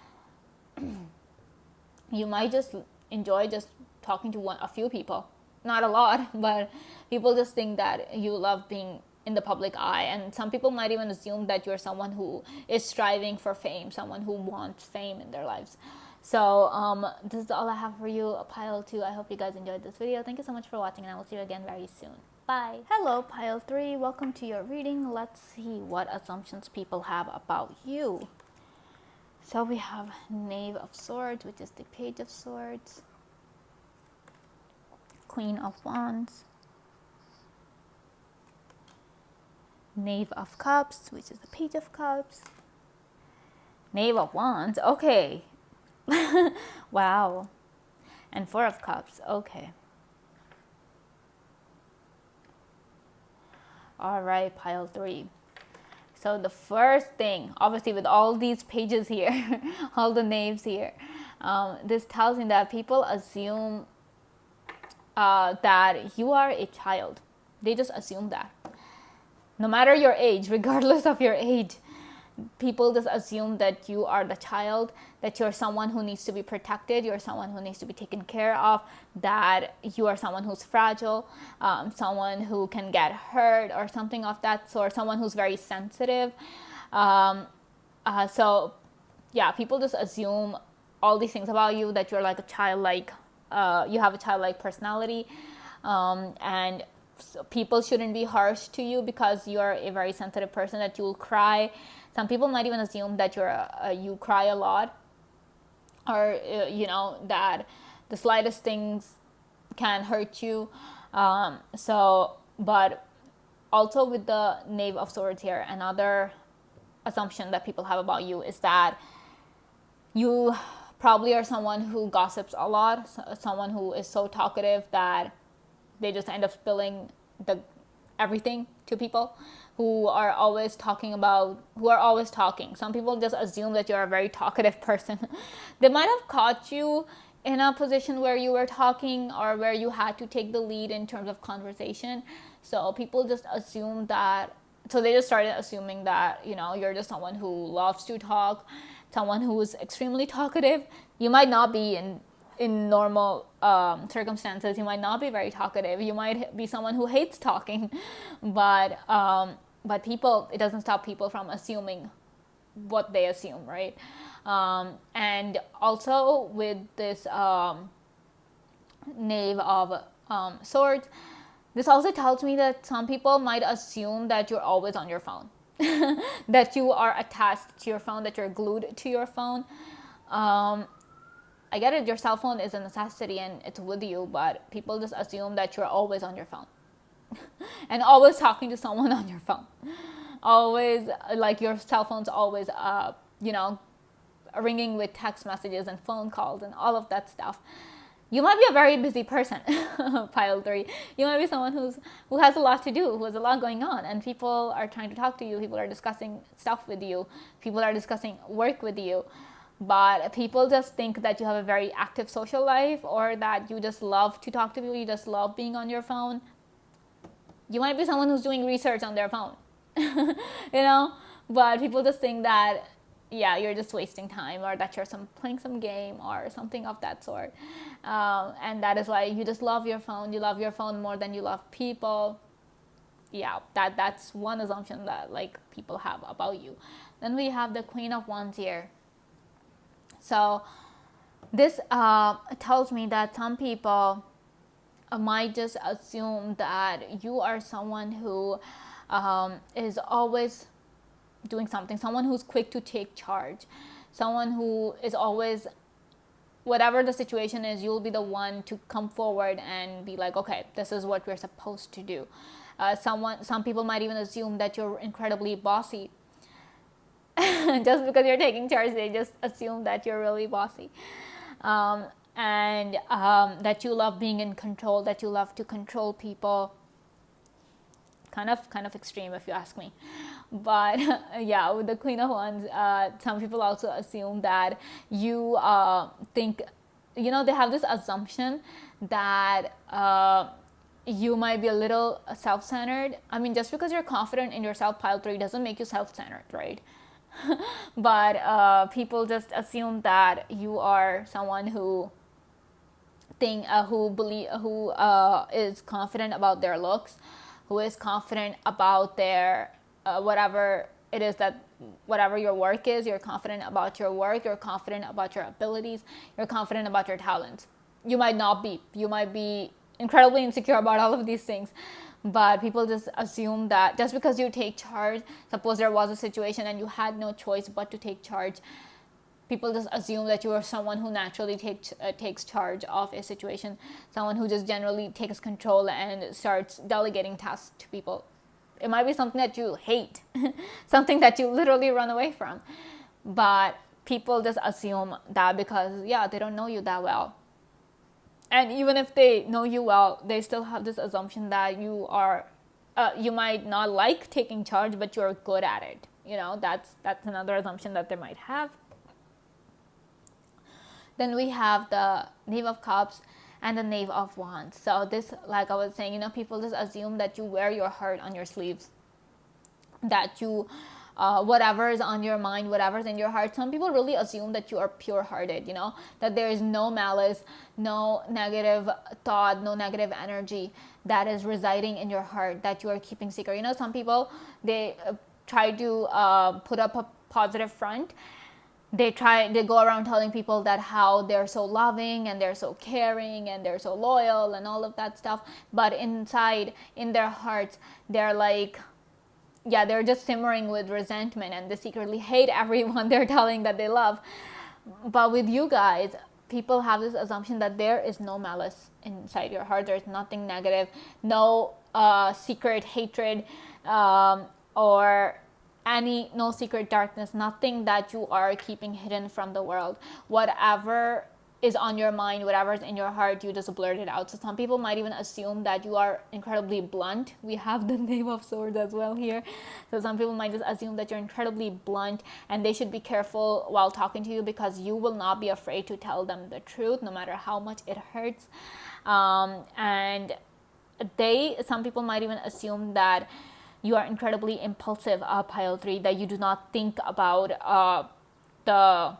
You might just enjoy just talking to a few people, not a lot, but people just think that you love being in the public eye. And some people might even assume that you're someone who is striving for fame, someone who wants fame in their lives. So this is all I have for you, pile 2. I hope you guys enjoyed this video. Thank you so much for watching, and I will see you again very soon. Bye. Hello, pile 3. Welcome to your reading. Let's see what assumptions people have about you. So we have Knave of Swords, which is the Page of Swords. Queen of Wands. Knave of Cups, which is the Page of Cups. Knave of Wands, okay. Wow. And Four of Cups, okay. All right, pile 3. So the first thing, obviously with all these pages here, all the names here, this tells me that people assume that you are a child. They just assume that. No matter your age, regardless of your age, People just assume that you are the child, that you're someone who needs to be protected, you're someone who needs to be taken care of, that you are someone who's fragile, someone who can get hurt or something of that sort, someone who's very sensitive. So yeah, people just assume all these things about you, that you're like a childlike, you have a childlike personality, and so people shouldn't be harsh to you because you're a very sensitive person, that you'll cry. Some people might even assume that you cry a lot, or that the slightest things can hurt you. But also with the Knave of Swords here, another assumption that people have about you is that you probably are someone who gossips a lot, someone who is so talkative that they just end up spilling everything to people, who are always talking. Some people just assume that you're a very talkative person. They might have caught you in a position where you were talking, or where you had to take the lead in terms of conversation. So people just assume that, so they just started assuming that, you're just someone who loves to talk, someone who is extremely talkative. You might not be in normal circumstances, you might not be very talkative. You might be someone who hates talking, but people, it doesn't stop people from assuming what they assume, right? And also with this Knave of Swords, this also tells me that some people might assume that you're always on your phone, that you are attached to your phone, that you're glued to your phone. I get it, your cell phone is a necessity and it's with you, but people just assume that you're always on your phone and always talking to someone on your phone. Always, like, your cell phone's always, ringing with text messages and phone calls and all of that stuff. You might be a very busy person, pile 3. You might be someone who has a lot to do, who has a lot going on, and people are trying to talk to you. People are discussing stuff with you. People are discussing work with you. But people just think that you have a very active social life, or that you just love to talk to people. You just love being on your phone. You might be someone who's doing research on their phone, but people just think that, yeah, you're just wasting time, or that you're playing some game or something of that sort. And that is why you just love your phone. You love your phone more than you love people. Yeah, that's one assumption that, like, people have about you. Then we have the Queen of Wands here. So this tells me that some people might just assume that you are someone who is always doing something, someone who's quick to take charge, someone who is always, whatever the situation is, you'll be the one to come forward and be like, okay, this is what we're supposed to do. Some people might even assume that you're incredibly bossy. Just because you're taking charge, they just assume that you're really bossy. And that you love being in control, that you love to control people. Kind of extreme, if you ask me. But yeah, with the Queen of Wands, some people also assume that you think, they have this assumption that you might be a little self-centered. I mean, just because you're confident in yourself, pile 3, doesn't make you self-centered, right? But people just assume that you are someone who is confident about their looks, who is confident about their whatever it is, that whatever your work is, you're confident about your work, you're confident about your abilities, you're confident about your talents. You might not be. You might be incredibly insecure about all of these things. But people just assume that just because you take charge, suppose there was a situation and you had no choice but to take charge, people just assume that you are someone who naturally takes charge of a situation, someone who just generally takes control and starts delegating tasks to people. It might be something that you hate, something that you literally run away from. But people just assume that because, yeah, they don't know you that well. And even if they know you well, they still have this assumption that you might not like taking charge, but you're good at it. That's another assumption that they might have. Then we have the Knave of Cups and the Knave of Wands. So this, like I was saying, people just assume that you wear your heart on your sleeves, that you whatever is on your mind, whatever's in your heart. Some people really assume that you are pure-hearted, that there is no malice, no negative thought, no negative energy that is residing in your heart that you are keeping secret. Some people, they try to put up a positive front. They go around telling people that how they're so loving and they're so caring and they're so loyal and all of that stuff, but inside, in their hearts, they're like, yeah, they're just simmering with resentment and they secretly hate everyone they're telling that they love. But with you guys, people have this assumption that there is no malice inside your heart. There's nothing negative, no secret hatred, or no secret darkness, nothing that you are keeping hidden from the world. Whatever is on your mind, whatever's in your heart, you just blurt it out. So some people might even assume that you are incredibly blunt. We have the Knave of Swords as well here. So some people might just assume that you're incredibly blunt, and they should be careful while talking to you, because you will not be afraid to tell them the truth, no matter how much it hurts. And some people might even assume that you are incredibly impulsive, pile 3, that you do not think about the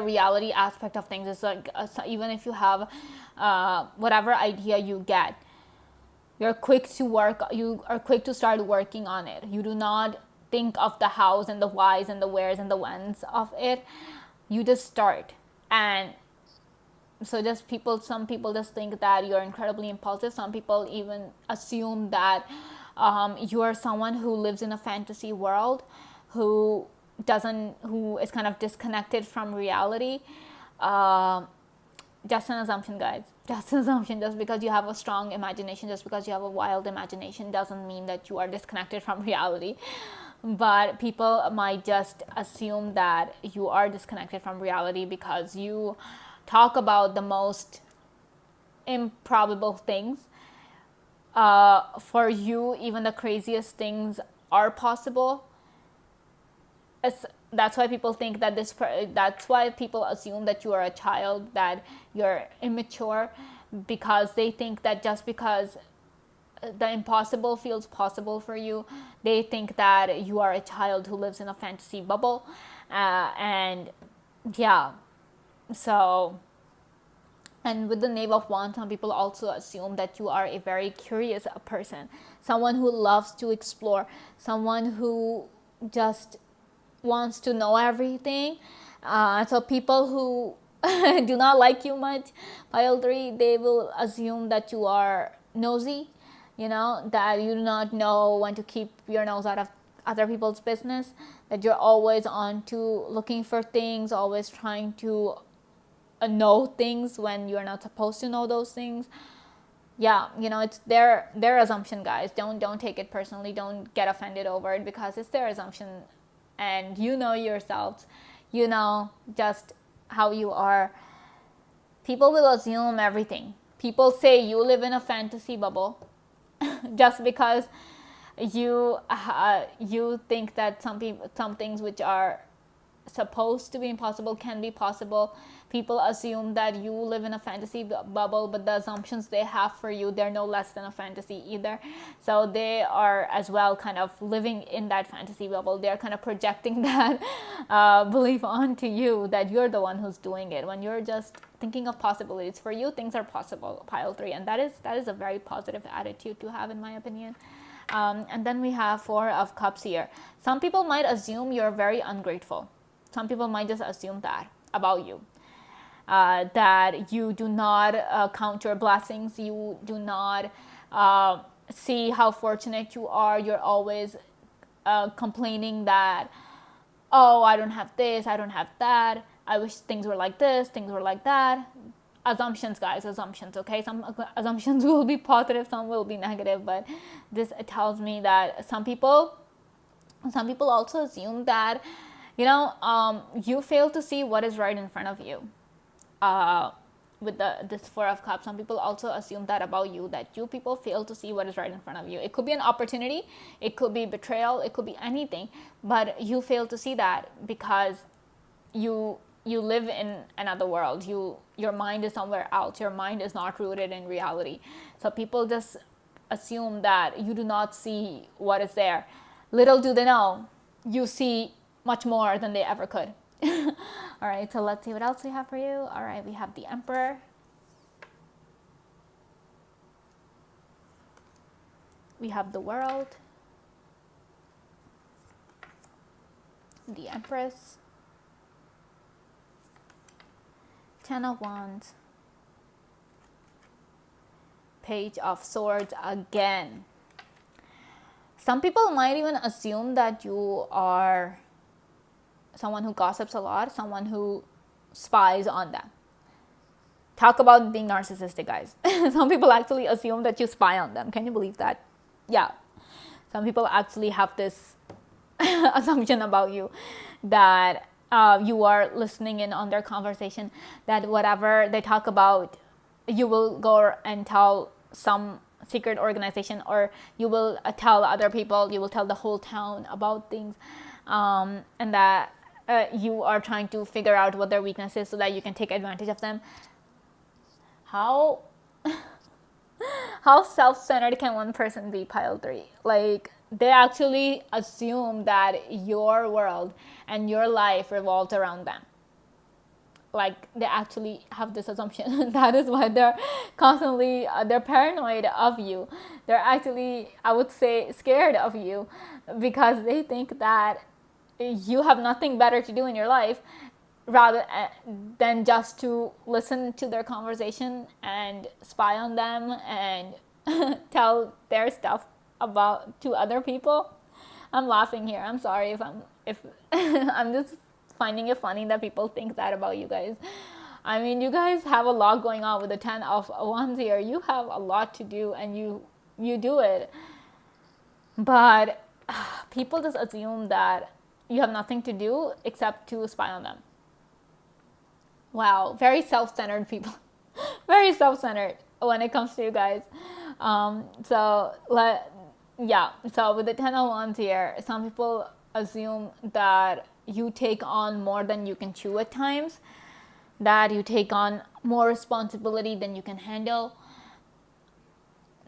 reality aspect of things. It's like, even if you have whatever idea you get, you are quick to start working on it. You do not think of the hows and the whys and the wheres and the whens of it. You just start. And so some people just think that you're incredibly impulsive. Some people even assume that you are someone who lives in a fantasy world, who is kind of disconnected from reality. Just an assumption, guys. Just an assumption. Just because you have a strong imagination, just because you have a wild imagination, doesn't mean that you are disconnected from reality. But people might just assume that you are disconnected from reality because you talk about the most improbable things. For you, even the craziest things are possible. That's why people think that that's why people assume that you are a child, that you're immature, because they think that just because the impossible feels possible for you, they think that you are a child who lives in a fantasy bubble. And yeah, so, and with the Knave of Wands, some people also assume that you are a very curious person, someone who loves to explore, someone who just wants to know everything. So people who do not like you much, pile 3, they will assume that you are nosy, that you do not know when to keep your nose out of other people's business, that you're always on to looking for things, always trying to know things when you're not supposed to know those things. Yeah, it's their assumption, guys. Don't take it personally. Don't get offended over it, because it's their assumption. And yourselves, just how you are. People will assume everything. People say you live in a fantasy bubble just because you think that some things which are supposed to be impossible can be possible. People assume that you live in a fantasy bubble, but the assumptions they have for you, they're no less than a fantasy either. So they are as well kind of living in that fantasy bubble. They're kind of projecting that belief onto you, that you're the one who's doing it, when you're just thinking of possibilities. For you, things are possible, pile 3, and that is a very positive attitude to have, in my opinion. And then we have 4 of Cups here. Some people might assume you're very ungrateful. Some people might just assume that about you, that you do not count your blessings. You do not see how fortunate you are. You're always complaining that, oh, I don't have this, I don't have that. I wish things were like this, things were like that. Assumptions, guys, assumptions, okay? Some assumptions will be positive, some will be negative, but this tells me that some people also assume that, you fail to see what is right in front of you. With this 4 of Cups, some people also assume that about you, that you people fail to see what is right in front of you. It could be an opportunity, it could be betrayal, it could be anything, but you fail to see that because you live in another world. Your mind is somewhere else. Your mind is not rooted in reality. So people just assume that you do not see what is there. Little do they know, you see much more than they ever could. All right, so let's see what else we have for you. All right, we have the Emperor. We have the World. The Empress. Ten of Wands. Page of Swords again. Some people might even assume that you are someone who gossips a lot, someone who spies on them. Talk about being narcissistic, guys. Some people actually assume that you spy on them. Can you believe that? Yeah. Some people actually have this assumption about you that you are listening in on their conversation, that whatever they talk about, you will go and tell some secret organization, or you will tell other people, you will tell the whole town about things, and that you are trying to figure out what their weakness is so that you can take advantage of them. How self-centered can one person be, pile 3? Like, they actually assume that your world and your life revolves around them. Like, they actually have this assumption. That is why they're constantly they're paranoid of you. They're actually, I would say, scared of you, because they think that you have nothing better to do in your life rather than just to listen to their conversation and spy on them and tell their stuff about to other people. I'm laughing here. I'm sorry if I'm just finding it funny that people think that about you guys. I mean, you guys have a lot going on with the 10 of Wands here. You have a lot to do, and you do it. But people just assume that you have nothing to do except to spy on them. Wow, very self-centered people. Very self-centered when it comes to you guys. So with the 10 of Wands here, some people assume that you take on more than you can chew at times, that you take on more responsibility than you can handle.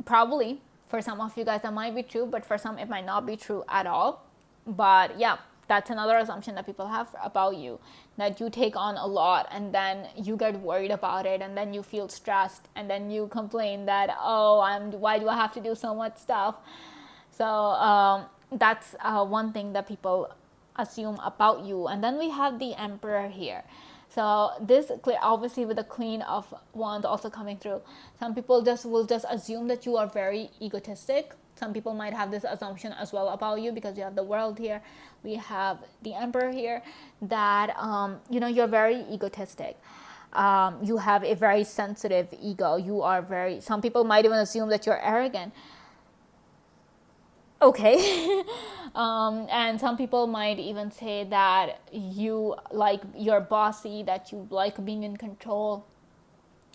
Probably for some of you guys that might be true, but for some it might not be true at all. But yeah, that's another assumption that people have about you, that you take on a lot and then you get worried about it, and then you feel stressed, and then you complain that, why do I have to do so much stuff? So that's one thing that people assume about you. And then we have the Emperor here. So this, obviously with the Queen of Wands also coming through, some people will just assume that you are very egotistic. Some people might have this assumption as well about you, because you have the World here, we have the Emperor here, that you're very egotistic. You have a very sensitive ego. Some people might even assume that you're arrogant. Okay. And some people might even say that you're bossy, that you like being in control.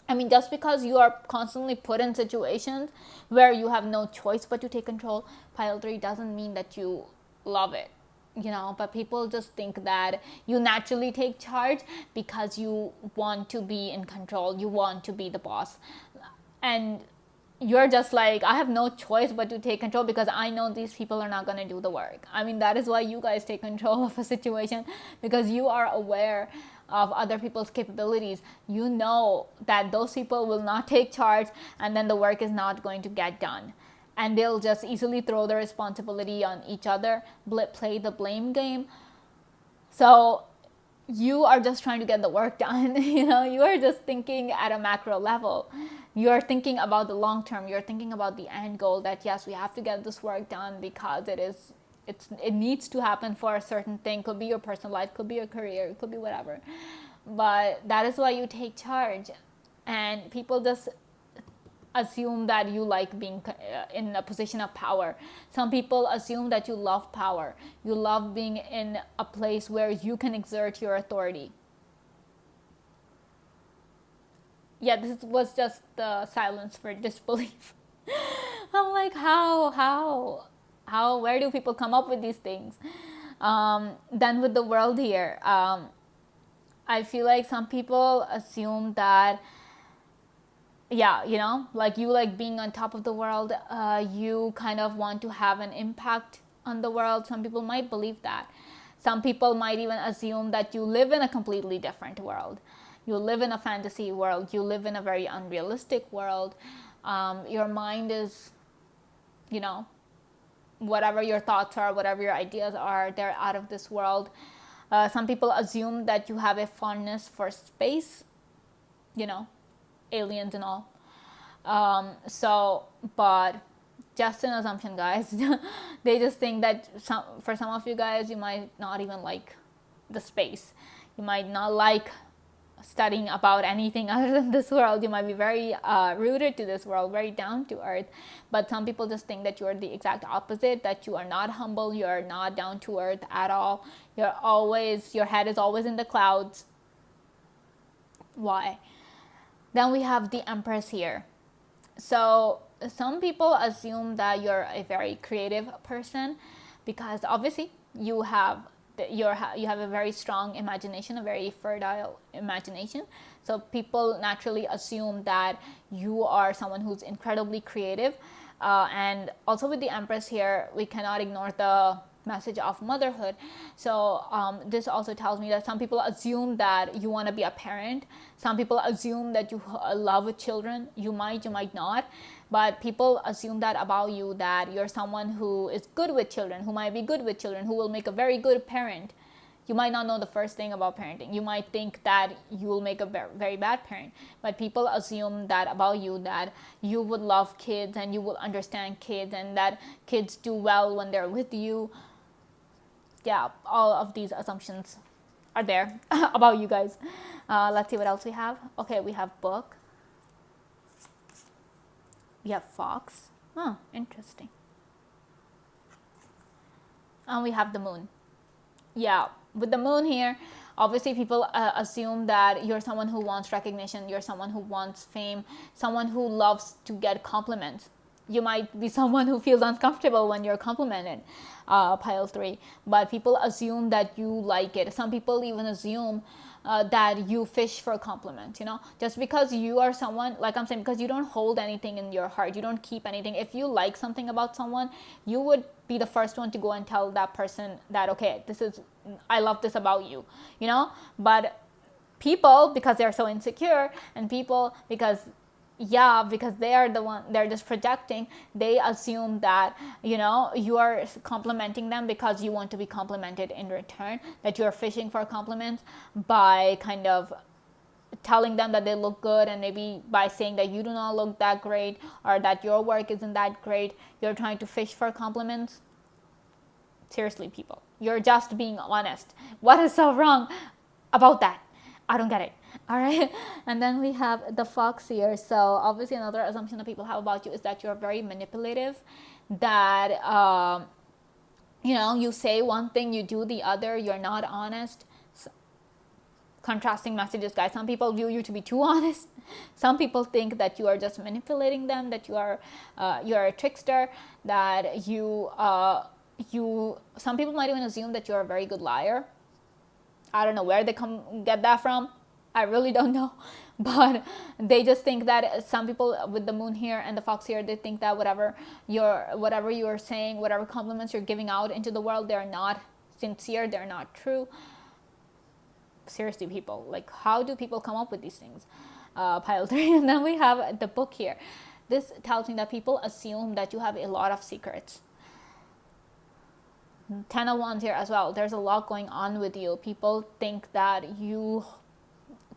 I mean, just because you are constantly put in situations where you have no choice but to take control, pile 3, doesn't mean that you love it. But people just think that you naturally take charge because you want to be in control, you want to be the boss, and you're just like, I have no choice but to take control because I know these people are not going to do the work. I mean, that is why you guys take control of a situation, because you are aware of other people's capabilities. You know that those people will not take charge, and then the work is not going to get done. And they'll just easily throw the responsibility on each other, play the blame game. So you are just trying to get the work done. You are just thinking at a macro level. You're thinking about the long term. You're thinking about the end goal, that yes, we have to get this work done because it needs to happen for a certain thing. Could be your personal life, could be your career, it could be whatever. But that is why you take charge. And people just assume that you like being in a position of power. Some people assume that you love power. You love being in a place where you can exert your authority. Yeah, this was just the silence for disbelief. I'm like, how, where do people come up with these things? Then with the World here, I feel like some people assume that, like you like being on top of the world. You kind of want to have an impact on the world. Some people might believe that. Some people might even assume that you live in a completely different world. You live in a fantasy world. You live in a very unrealistic world. Your mind is, you know, whatever your thoughts are, whatever your ideas are, they're out of this world. Some people assume that you have a fondness for space, you know, aliens and all. But just an assumption, guys. They just think that for some of you guys, you might not even like the space. You might not like studying about anything other than this world. You might be very rooted to this world, very down to earth. But some people just think that you are the exact opposite, that you are not humble, you are not down to earth at all. Your head is always in the clouds. Why? Then we have the Empress here. So some people assume that you're a very creative person because obviously you have a very strong imagination, a very fertile imagination. So people naturally assume that you are someone who's incredibly creative. And also with the Empress here, we cannot ignore the message of motherhood. So this also tells me that some people assume that you want to be a parent. Some people assume that you love children. You might not, but people assume that about you, that you're someone who is good with children, who might be good with children, who will make a very good parent. You might not know the first thing about parenting. You might think that you will make a very bad parent, but people assume that about you, that you would love kids and you will understand kids and that kids do well when they're with you. Yeah, all of these assumptions are there about you guys. Let's see what else we have. Okay, we have book. We have fox. Oh, interesting. And we have the moon. Yeah, with the moon here, obviously people assume that you're someone who wants recognition, you're someone who wants fame, someone who loves to get compliments. You might be someone who feels uncomfortable when you're complimented, pile 3. But people assume that you like it. Some people even assume that you fish for a compliment, just because you are someone, like I'm saying, because you don't hold anything in your heart, you don't keep anything. If you like something about someone, you would be the first one to go and tell that person that, okay, I love this about you, but people, because they're so insecure, and people, because they are the one, they're just projecting, they assume that you are complimenting them because you want to be complimented in return, that you're fishing for compliments by kind of telling them that they look good, and maybe by saying that you do not look that great or that your work isn't that great, you're trying to fish for compliments. Seriously, people, you're just being honest. What is so wrong about that? I don't get it. All right. And then we have the fox here. So obviously another assumption that people have about you is that you're very manipulative, that you say one thing, you do the other, you're not honest. So, contrasting messages, guys. Some people view you to be too honest. Some people think that you are just manipulating them, that you're a trickster, that some people might even assume that you're a very good liar. I don't know where they get that from. I really don't know. But they just think that some people with the moon here and the fox here, they think that whatever you're saying, whatever compliments you're giving out into the world, they're not sincere, they're not true. Seriously, people, like, how do people come up with these things? Pile 3. And then we have the book here. This tells me that people assume that you have a lot of secrets. 10 of Wands here as well. There's a lot going on with you. People think that you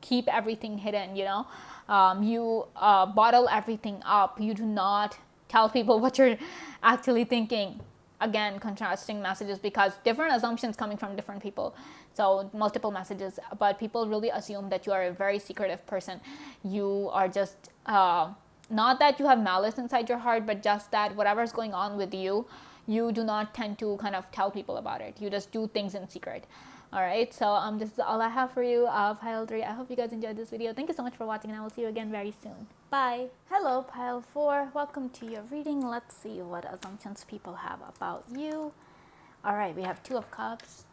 keep everything hidden, you bottle everything up. You do not tell people what you're actually thinking. Again, contrasting messages, because different assumptions coming from different people. So multiple messages, but people really assume that you are a very secretive person. You are just, not that you have malice inside your heart, but just that whatever's going on with you, you do not tend to kind of tell people about it. You just do things in secret. All right, so this is all I have for you, pile 3. I hope you guys enjoyed this video. Thank you so much for watching, and I will see you again very soon. Bye. Hello, pile 4. Welcome to your reading. Let's see what assumptions people have about you. All right, we have 2 of Cups,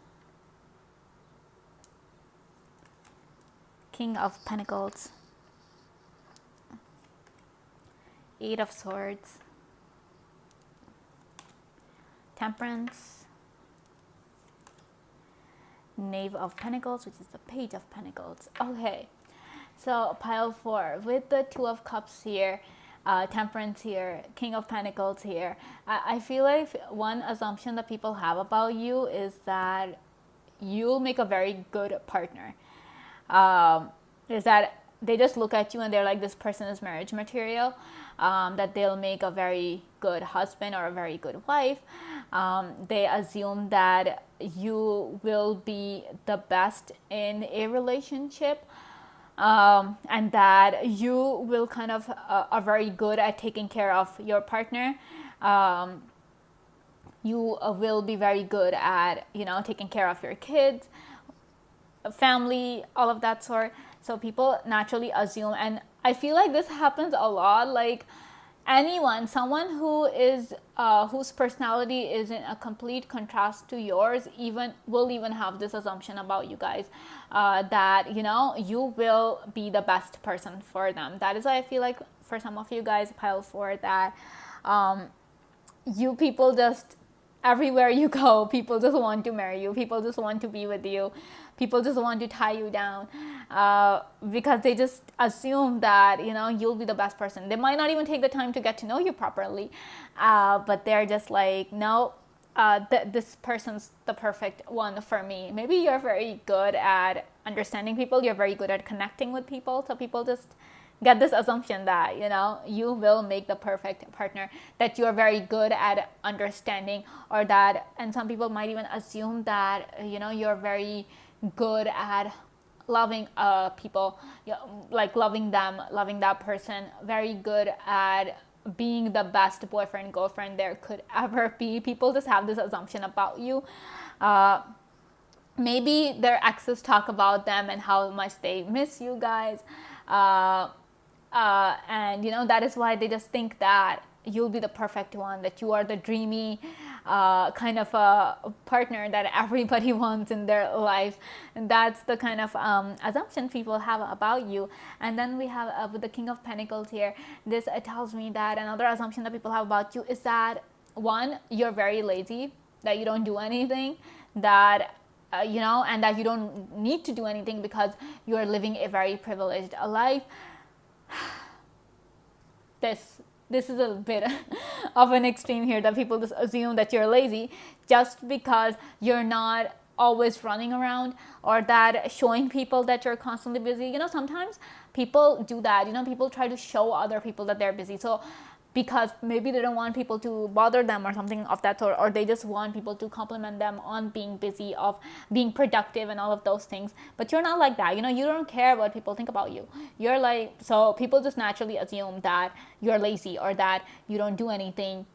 King of Pentacles, 8 of Swords, Temperance, Knave of Pentacles, which is the Page of Pentacles. Okay, so pile 4 with the Two of Cups here, Temperance here, King of Pentacles here. I feel like one assumption that people have about you is that you'll make a very good partner. Is that they just look at you and they're like, this person is marriage material, that they'll make a very good husband or a very good wife. They assume that you will be the best in a relationship, and that you will kind of are very good at taking care of your partner. You will be very good at, taking care of your kids, family, all of that sort. So people naturally assume, and I feel like this happens a lot, like someone who is whose personality is in a complete contrast to yours will even have this assumption about you guys, that you will be the best person for them. That is why I feel like for some of you guys, pile 4, that you people just, everywhere you go, people just want to marry you, people just want to be with you, people just want to tie you down, because they just assume that you'll be the best person. They might not even take the time to get to know you properly, but they're just like, no, this person's the perfect one for me. Maybe you're very good at understanding people, you're very good at connecting with people, so people just get this assumption that you will make the perfect partner, that you're very good at understanding, or that, and some people might even assume that you're very good at loving people, like loving them, loving that person, very good at being the best boyfriend, girlfriend there could ever be. People just have this assumption about you. Maybe their exes talk about them and how much they miss you guys, and that is why they just think that you'll be the perfect one, that you are the dreamy kind of a partner that everybody wants in their life. And that's the kind of assumption people have about you. And then we have with the King of Pentacles here, this tells me that another assumption that people have about you is that, one, you're very lazy, that you don't do anything, that and that you don't need to do anything because you're living a very privileged life. This is a bit of an extreme here, that people just assume that you're lazy just because you're not always running around, or that showing people that you're constantly busy. Sometimes people do that. People try to show other people that they're busy. So because maybe they don't want people to bother them or something of that sort, or they just want people to compliment them on being busy, of being productive and all of those things. But you're not like that. You don't care what people think about you. You're like, so people just naturally assume that you're lazy, or that you don't do anything,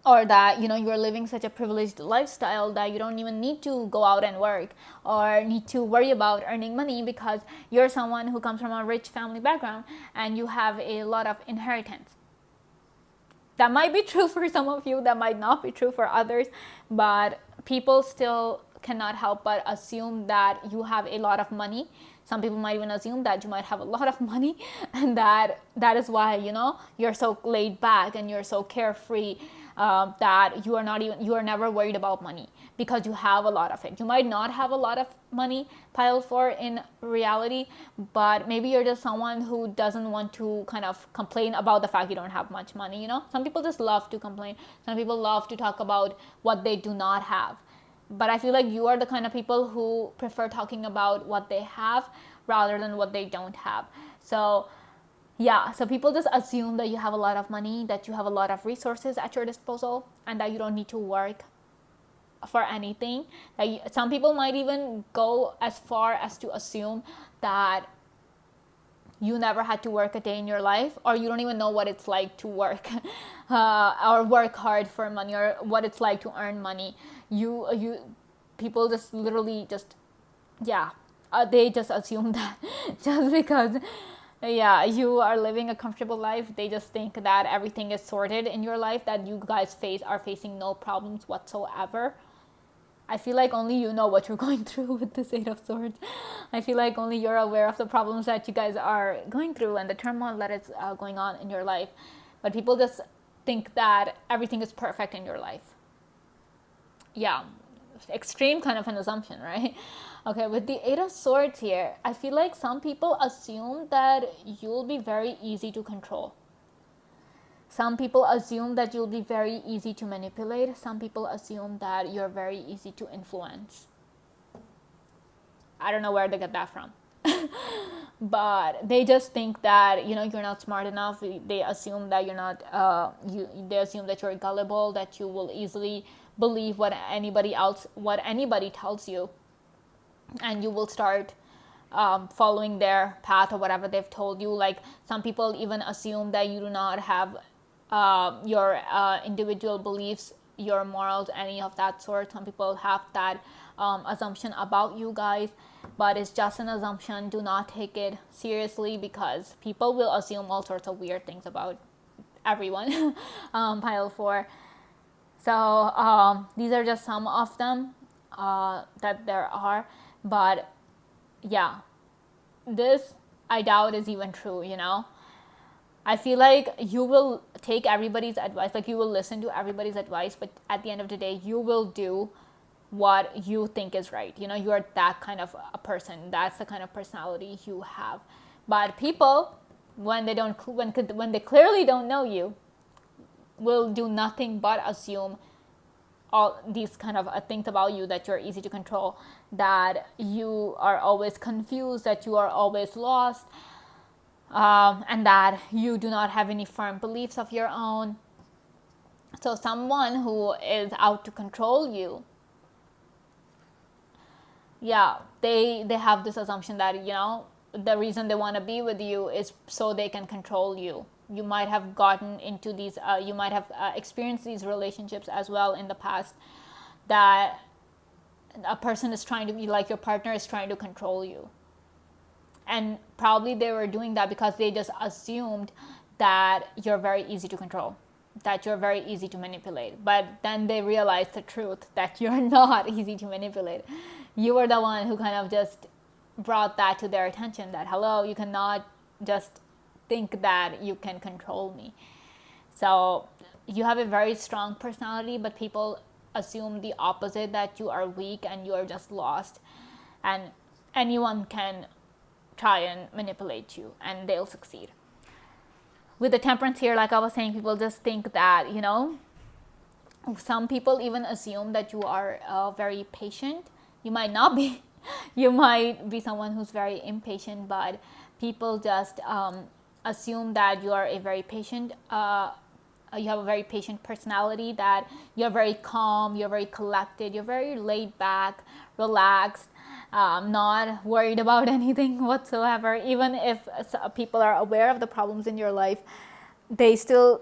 or that you're living such a privileged lifestyle that you don't even need to go out and work or need to worry about earning money, because you're someone who comes from a rich family background and you have a lot of inheritance. That might be true for some of you, that might not be true for others, but people still cannot help but assume that you have a lot of money. Some people might even assume that you might have a lot of money, and that is why you're so laid back and you're so carefree, that you are never worried about money, because you have a lot of it. You might not have a lot of money, pile 4, in reality, but maybe you're just someone who doesn't want to kind of complain about the fact you don't have much money. Some people just love to complain. Some people love to talk about what they do not have. But I feel like you are the kind of people who prefer talking about what they have rather than what they don't have. So people just assume that you have a lot of money, that you have a lot of resources at your disposal, and that you don't need to work for anything. Some people might even go as far as to assume that you never had to work a day in your life, or you don't even know what it's like to work or work hard for money, or what it's like to earn money. People just literally just they just assume that just because you are living a comfortable life, they just think that everything is sorted in your life, that you guys are facing no problems whatsoever. I feel like only you know what you're going through with this 8 of Swords. I feel like only you're aware of the problems that you guys are going through and the turmoil that is going on in your life. But people just think that everything is perfect in your life. Yeah, extreme kind of an assumption, right? Okay, with the Eight of Swords here, I feel like some people assume that you'll be very easy to control. Some people assume that you'll be very easy to manipulate. Some people assume that you're very easy to influence. I don't know where they get that from. But they just think that you're not smart enough. They assume that you're not they assume that you're gullible, that you will easily believe what anybody tells you, and you will start following their path or whatever they've told you. Like, some people even assume that you do not have your individual beliefs, your morals, any of that sort. Some people have that assumption about you guys, but it's just an assumption. Do not take it seriously, because people will assume all sorts of weird things about everyone. Pile 4. So these are just some of them that there are. But yeah, this I doubt is even true. I feel like you will take everybody's advice, like you will listen to everybody's advice, but at the end of the day, you will do what you think is right. You are that kind of a person. That's the kind of personality you have. But people, when they clearly don't know you, will do nothing but assume all these kind of things about you, that you're easy to control, that you are always confused, that you are always lost, and that you do not have any firm beliefs of your own. So someone who is out to control you, yeah, they have this assumption that the reason they want to be with you is so they can control you. You might have gotten into these you might have experienced these relationships as well in the past, that a person is trying to be like, your partner is trying to control you, and probably they were doing that because they just assumed that you're very easy to control, that you're very easy to manipulate. But then they realized the truth, that you're not easy to manipulate. You were the one who kind of just brought that to their attention, that hello, you cannot just think that you can control me. So you have a very strong personality, but people assume the opposite, that you are weak and you are just lost, and anyone can try and manipulate you and they'll succeed. With the Temperance here, like I was saying, people just think that some people even assume that you are very patient. You might not be. You might be someone who's very impatient, but people just assume that you are a very patient you have a very patient personality, that you're very calm, you're very collected, you're very laid back, relaxed, not worried about anything whatsoever. Even if people are aware of the problems in your life, they still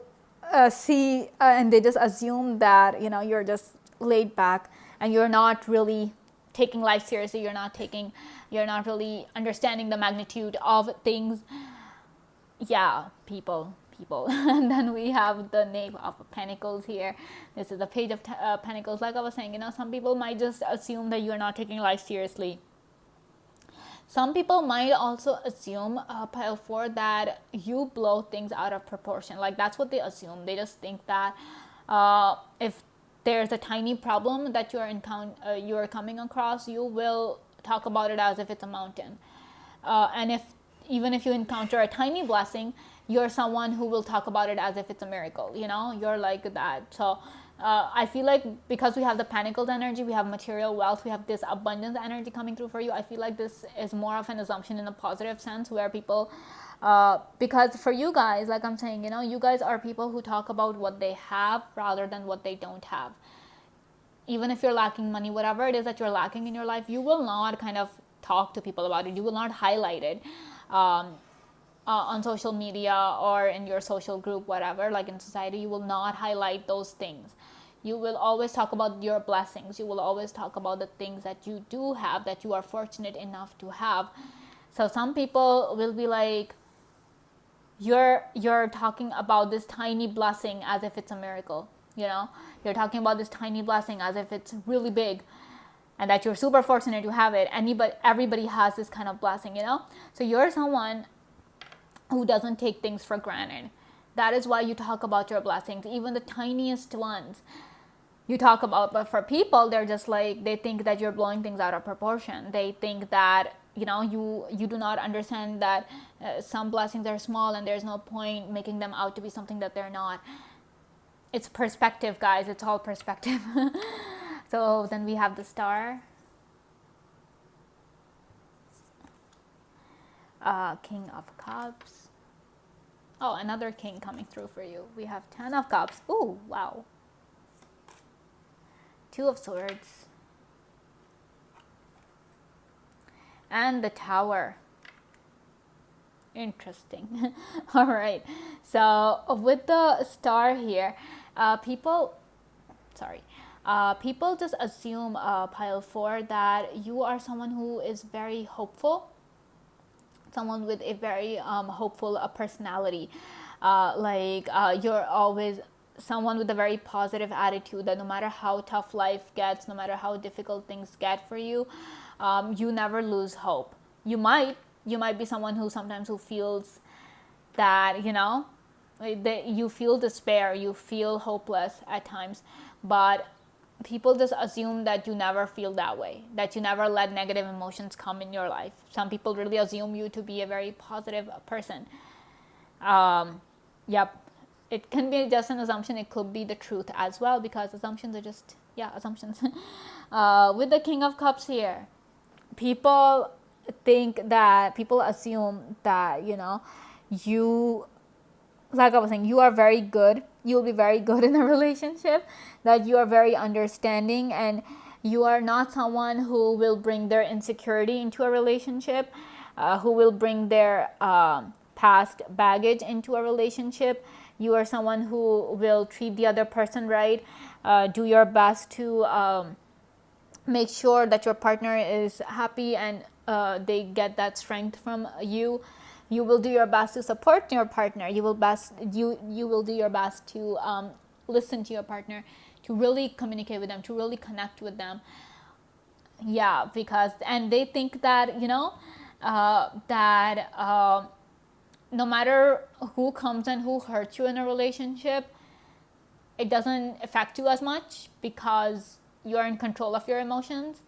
see and they just assume that you're just laid back and you're not really taking life seriously. You're not really understanding the magnitude of things. Yeah, people. And then we have the Knave of Pentacles here. This is the Page of Pentacles. Like I was saying, some people might just assume that you're not taking life seriously. Some people might also assume, Pile 4, that you blow things out of proportion. Like, that's what they assume. They just think that if there's a tiny problem that you are coming across, you will talk about it as if it's a mountain. And even if you encounter a tiny blessing, you're someone who will talk about it as if it's a miracle. You're like that. So I feel like because we have the Pentacles energy, we have material wealth, we have this abundance energy coming through for you. I feel like this is more of an assumption in a positive sense, where people because for you guys, like I'm saying, you guys are people who talk about what they have rather than what they don't have. Even if you're lacking money, whatever it is that you're lacking in your life, you will not kind of talk to people about it. You will not highlight it on social media or in your social group, whatever, like in society. You will not highlight those things. You will always talk about your blessings. You will always talk about the things that you do have, that you are fortunate enough to have. So some people will be like, you're talking about this tiny blessing as if it's a miracle. You're talking about this tiny blessing as if it's really big, and that you're super fortunate to have it. Everybody has this kind of blessing. So you're someone who doesn't take things for granted. That is why you talk about your blessings, even the tiniest ones. you talk about. But for people, they're just like, they think that you're blowing things out of proportion. They think that, you do not understand that some blessings are small and there's no point making them out to be something that they're not. It's perspective, guys. It's all perspective. So then we have the Star, King of Cups. Oh, another king coming through for you. We have 10 of Cups. Ooh, wow. 2 of Swords. And the Tower. Interesting. All right. So with the Star here, people just assume, pile 4, that you are someone who is very hopeful, someone with a very hopeful personality. You're always someone with a very positive attitude, that no matter how tough life gets, no matter how difficult things get for you, you never lose hope. You might be someone who sometimes who feels that, that you feel despair, you feel hopeless at times, but people just assume that you never feel that way, that you never let negative emotions come in your life. Some people really assume you to be a very positive person. Yep. It can be just an assumption. It could be the truth as well, because assumptions are just, assumptions. With the King of Cups here, people assume that, you, like I was saying, you are very good. You'll be very good in a relationship, that you are very understanding, and you are not someone who will bring their insecurity into a relationship, who will bring their past baggage into a relationship. You are someone who will treat the other person right, do your best to make sure that your partner is happy and they get that strength from you. You will do your best to support your partner. You will do your best to listen to your partner, to really communicate with them, to really connect with them. Yeah, and they think that, no matter who comes and who hurts you in a relationship, it doesn't affect you as much, because you're in control of your emotions.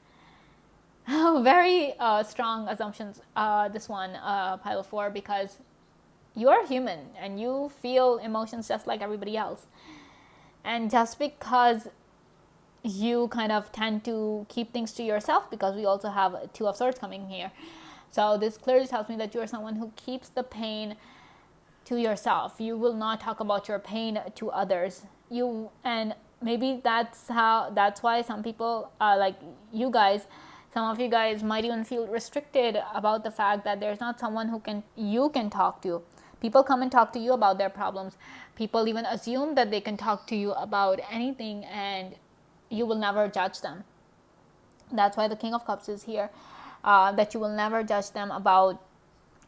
Very strong assumptions, this one, pile 4, because you're human and you feel emotions just like everybody else. And just because you kind of tend to keep things to yourself, because we also have 2 of Swords coming here. So this clearly tells me that you are someone who keeps the pain to yourself. You will not talk about your pain to others. And maybe that's why some people, like you guys, some of you guys might even feel restricted about the fact that there's not someone you can talk to. People come and talk to you about their problems. People even assume that they can talk to you about anything, and you will never judge them. That's why the King of Cups is here, that you will never judge them about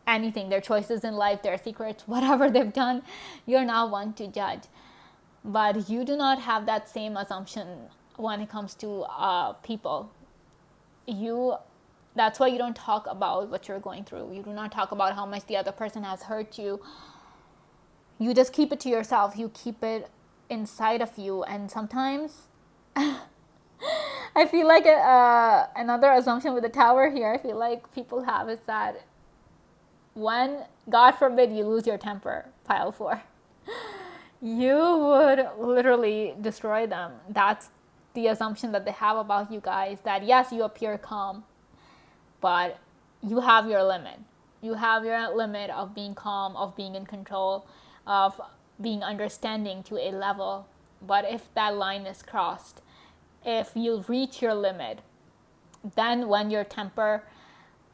anything, their choices in life, their secrets, whatever they've done. You're not one to judge. But you do not have that same assumption when it comes to people. That's why you don't talk about what you're going through. You do not talk about how much the other person has hurt you. You just keep it to yourself. You keep it inside of you. And sometimes I feel like another assumption with the Tower here, I feel like people have, is that when, God forbid, you lose your temper, pile 4, you would literally destroy them. That's the assumption that they have about you guys, that yes, you appear calm, but you have your limit. You have your limit of being calm, of being in control, of being understanding to a level. But if that line is crossed, if you reach your limit, then when your temper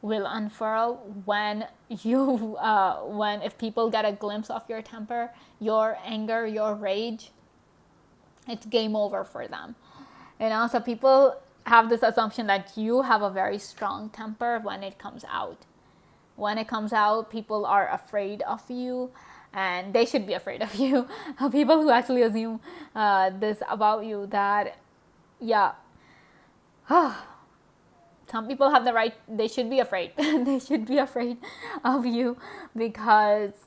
will unfurl, when if people get a glimpse of your temper, your anger, your rage, it's game over for them. So people have this assumption that you have a very strong temper when it comes out. When it comes out, people are afraid of you, and they should be afraid of you. People who actually assume this about you, that, some people have the right, they should be afraid. They should be afraid of you, because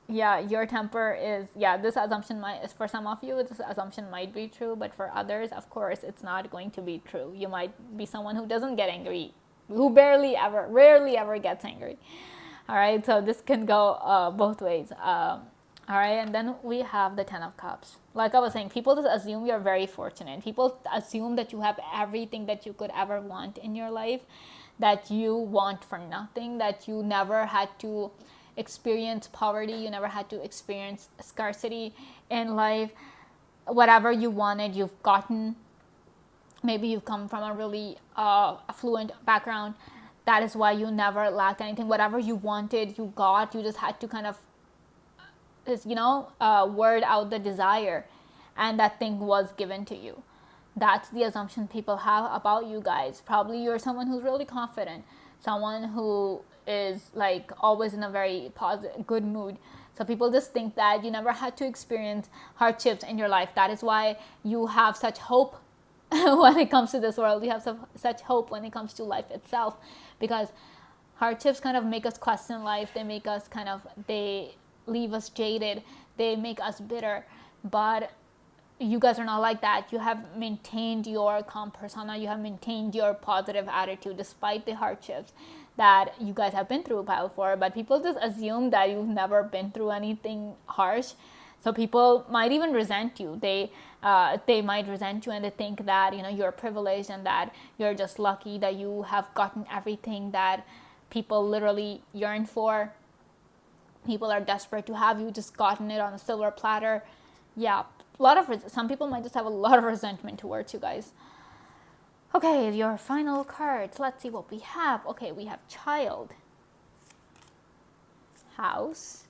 yeah, your temper is, yeah, this assumption might, for some of you, this assumption might be true, but for others, of course, it's not going to be true. You might be someone who doesn't get angry, who rarely ever gets angry. All right, so this can go both ways. All right, and then we have the Ten of Cups. Like I was saying, people just assume you're very fortunate. People assume that you have everything that you could ever want in your life, that you want for nothing, that you never had to experience poverty, you never had to experience scarcity in life. Whatever you wanted, you've gotten. Maybe you've come from a really affluent background. That is why you never lacked anything. Whatever you wanted, you got. You just had to kind of, word out the desire, and that thing was given to you. That's the assumption people have about you guys. Probably you're someone who's really confident, someone who is like always in a very positive, good mood. So people just think that you never had to experience hardships in your life. That is why you have such hope when it comes to this world. You have such hope when it comes to life itself, because hardships kind of make us question life. They make us they leave us jaded. They make us bitter. But you guys are not like that. You have maintained your calm persona. You have maintained your positive attitude despite the hardships that you guys have been through, pile 4. But people just assume that you've never been through anything harsh. So people might even resent you. They might resent you, and they think that you're privileged and that you're just lucky that you have gotten everything that people literally yearn for. People are desperate to have you just gotten it on a silver platter. Yeah, some people might just have a lot of resentment towards you guys. Okay, your final cards. Let's see what we have. Okay, we have Child, House,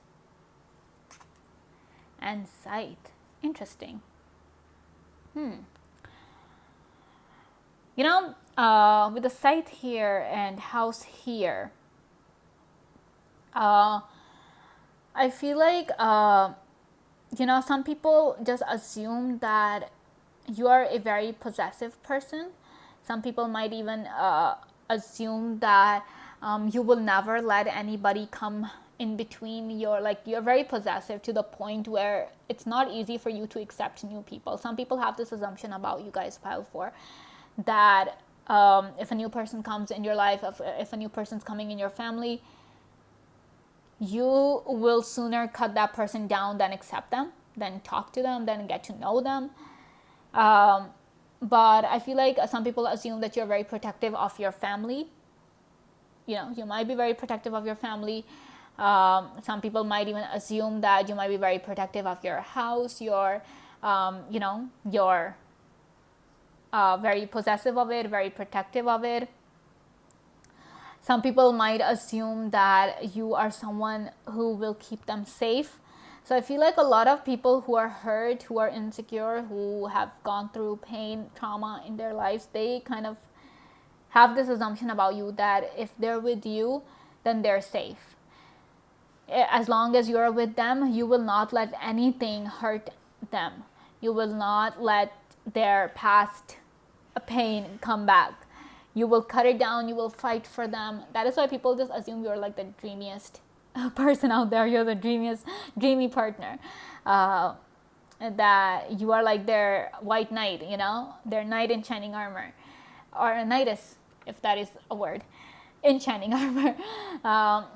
and Sight. Interesting. With the Sight here and House here, I feel like some people just assume that you are a very possessive person. Some people might even assume that you will never let anybody come in between. You're very possessive to the point where it's not easy for you to accept new people. Some people have this assumption about you guys, pile 4, that if a new person comes in your life, if a new person's coming in your family, you will sooner cut that person down than accept them, then talk to them, then get to know them. But I feel like some people assume that you're very protective of your family. You might be very protective of your family. Some people might even assume that you might be very protective of your house. You're very possessive of it, very protective of it. Some people might assume that you are someone who will keep them safe. So I feel like a lot of people who are hurt, who are insecure, who have gone through pain, trauma in their lives, they kind of have this assumption about you that if they're with you, then they're safe. As long as you're with them, you will not let anything hurt them. You will not let their past pain come back. You will cut it down. You will fight for them. That is why people just assume you're like the dreamiest person out there. You're the dreamy partner. That you are like their white knight, their knight in shining armor, or a knightess, if that is a word, in shining armor.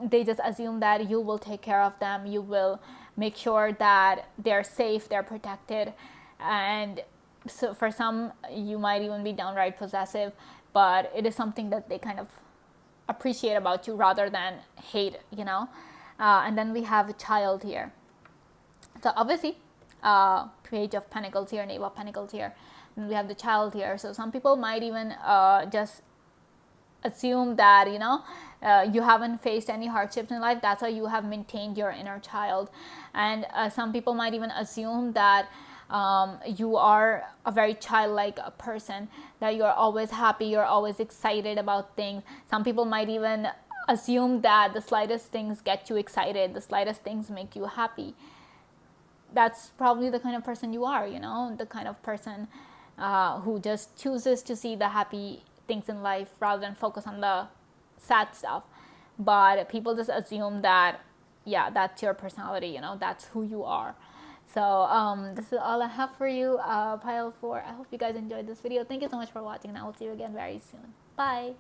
They just assume that you will take care of them. You will make sure that they're safe, they're protected. And so for some, you might even be downright possessive, but it is something that they kind of appreciate about you rather than hate, and then we have a Child here. So obviously, Page of Pentacles here, Knave of Pentacles here, and we have the Child here. So some people might even just assume that you haven't faced any hardships in life. That's why you have maintained your inner child. And some people might even assume that you are a very childlike person, that you're always happy, you're always excited about things. Some people might even assume that the slightest things get you excited, the slightest things make you happy. That's probably the kind of person you are, the kind of person who just chooses to see the happy things in life rather than focus on the sad stuff. But people just assume that yeah, that's your personality, you know, that's who you are. So this is all I have for you, pile 4. I hope you guys enjoyed this video. Thank you so much for watching, and I will see you again very soon. Bye.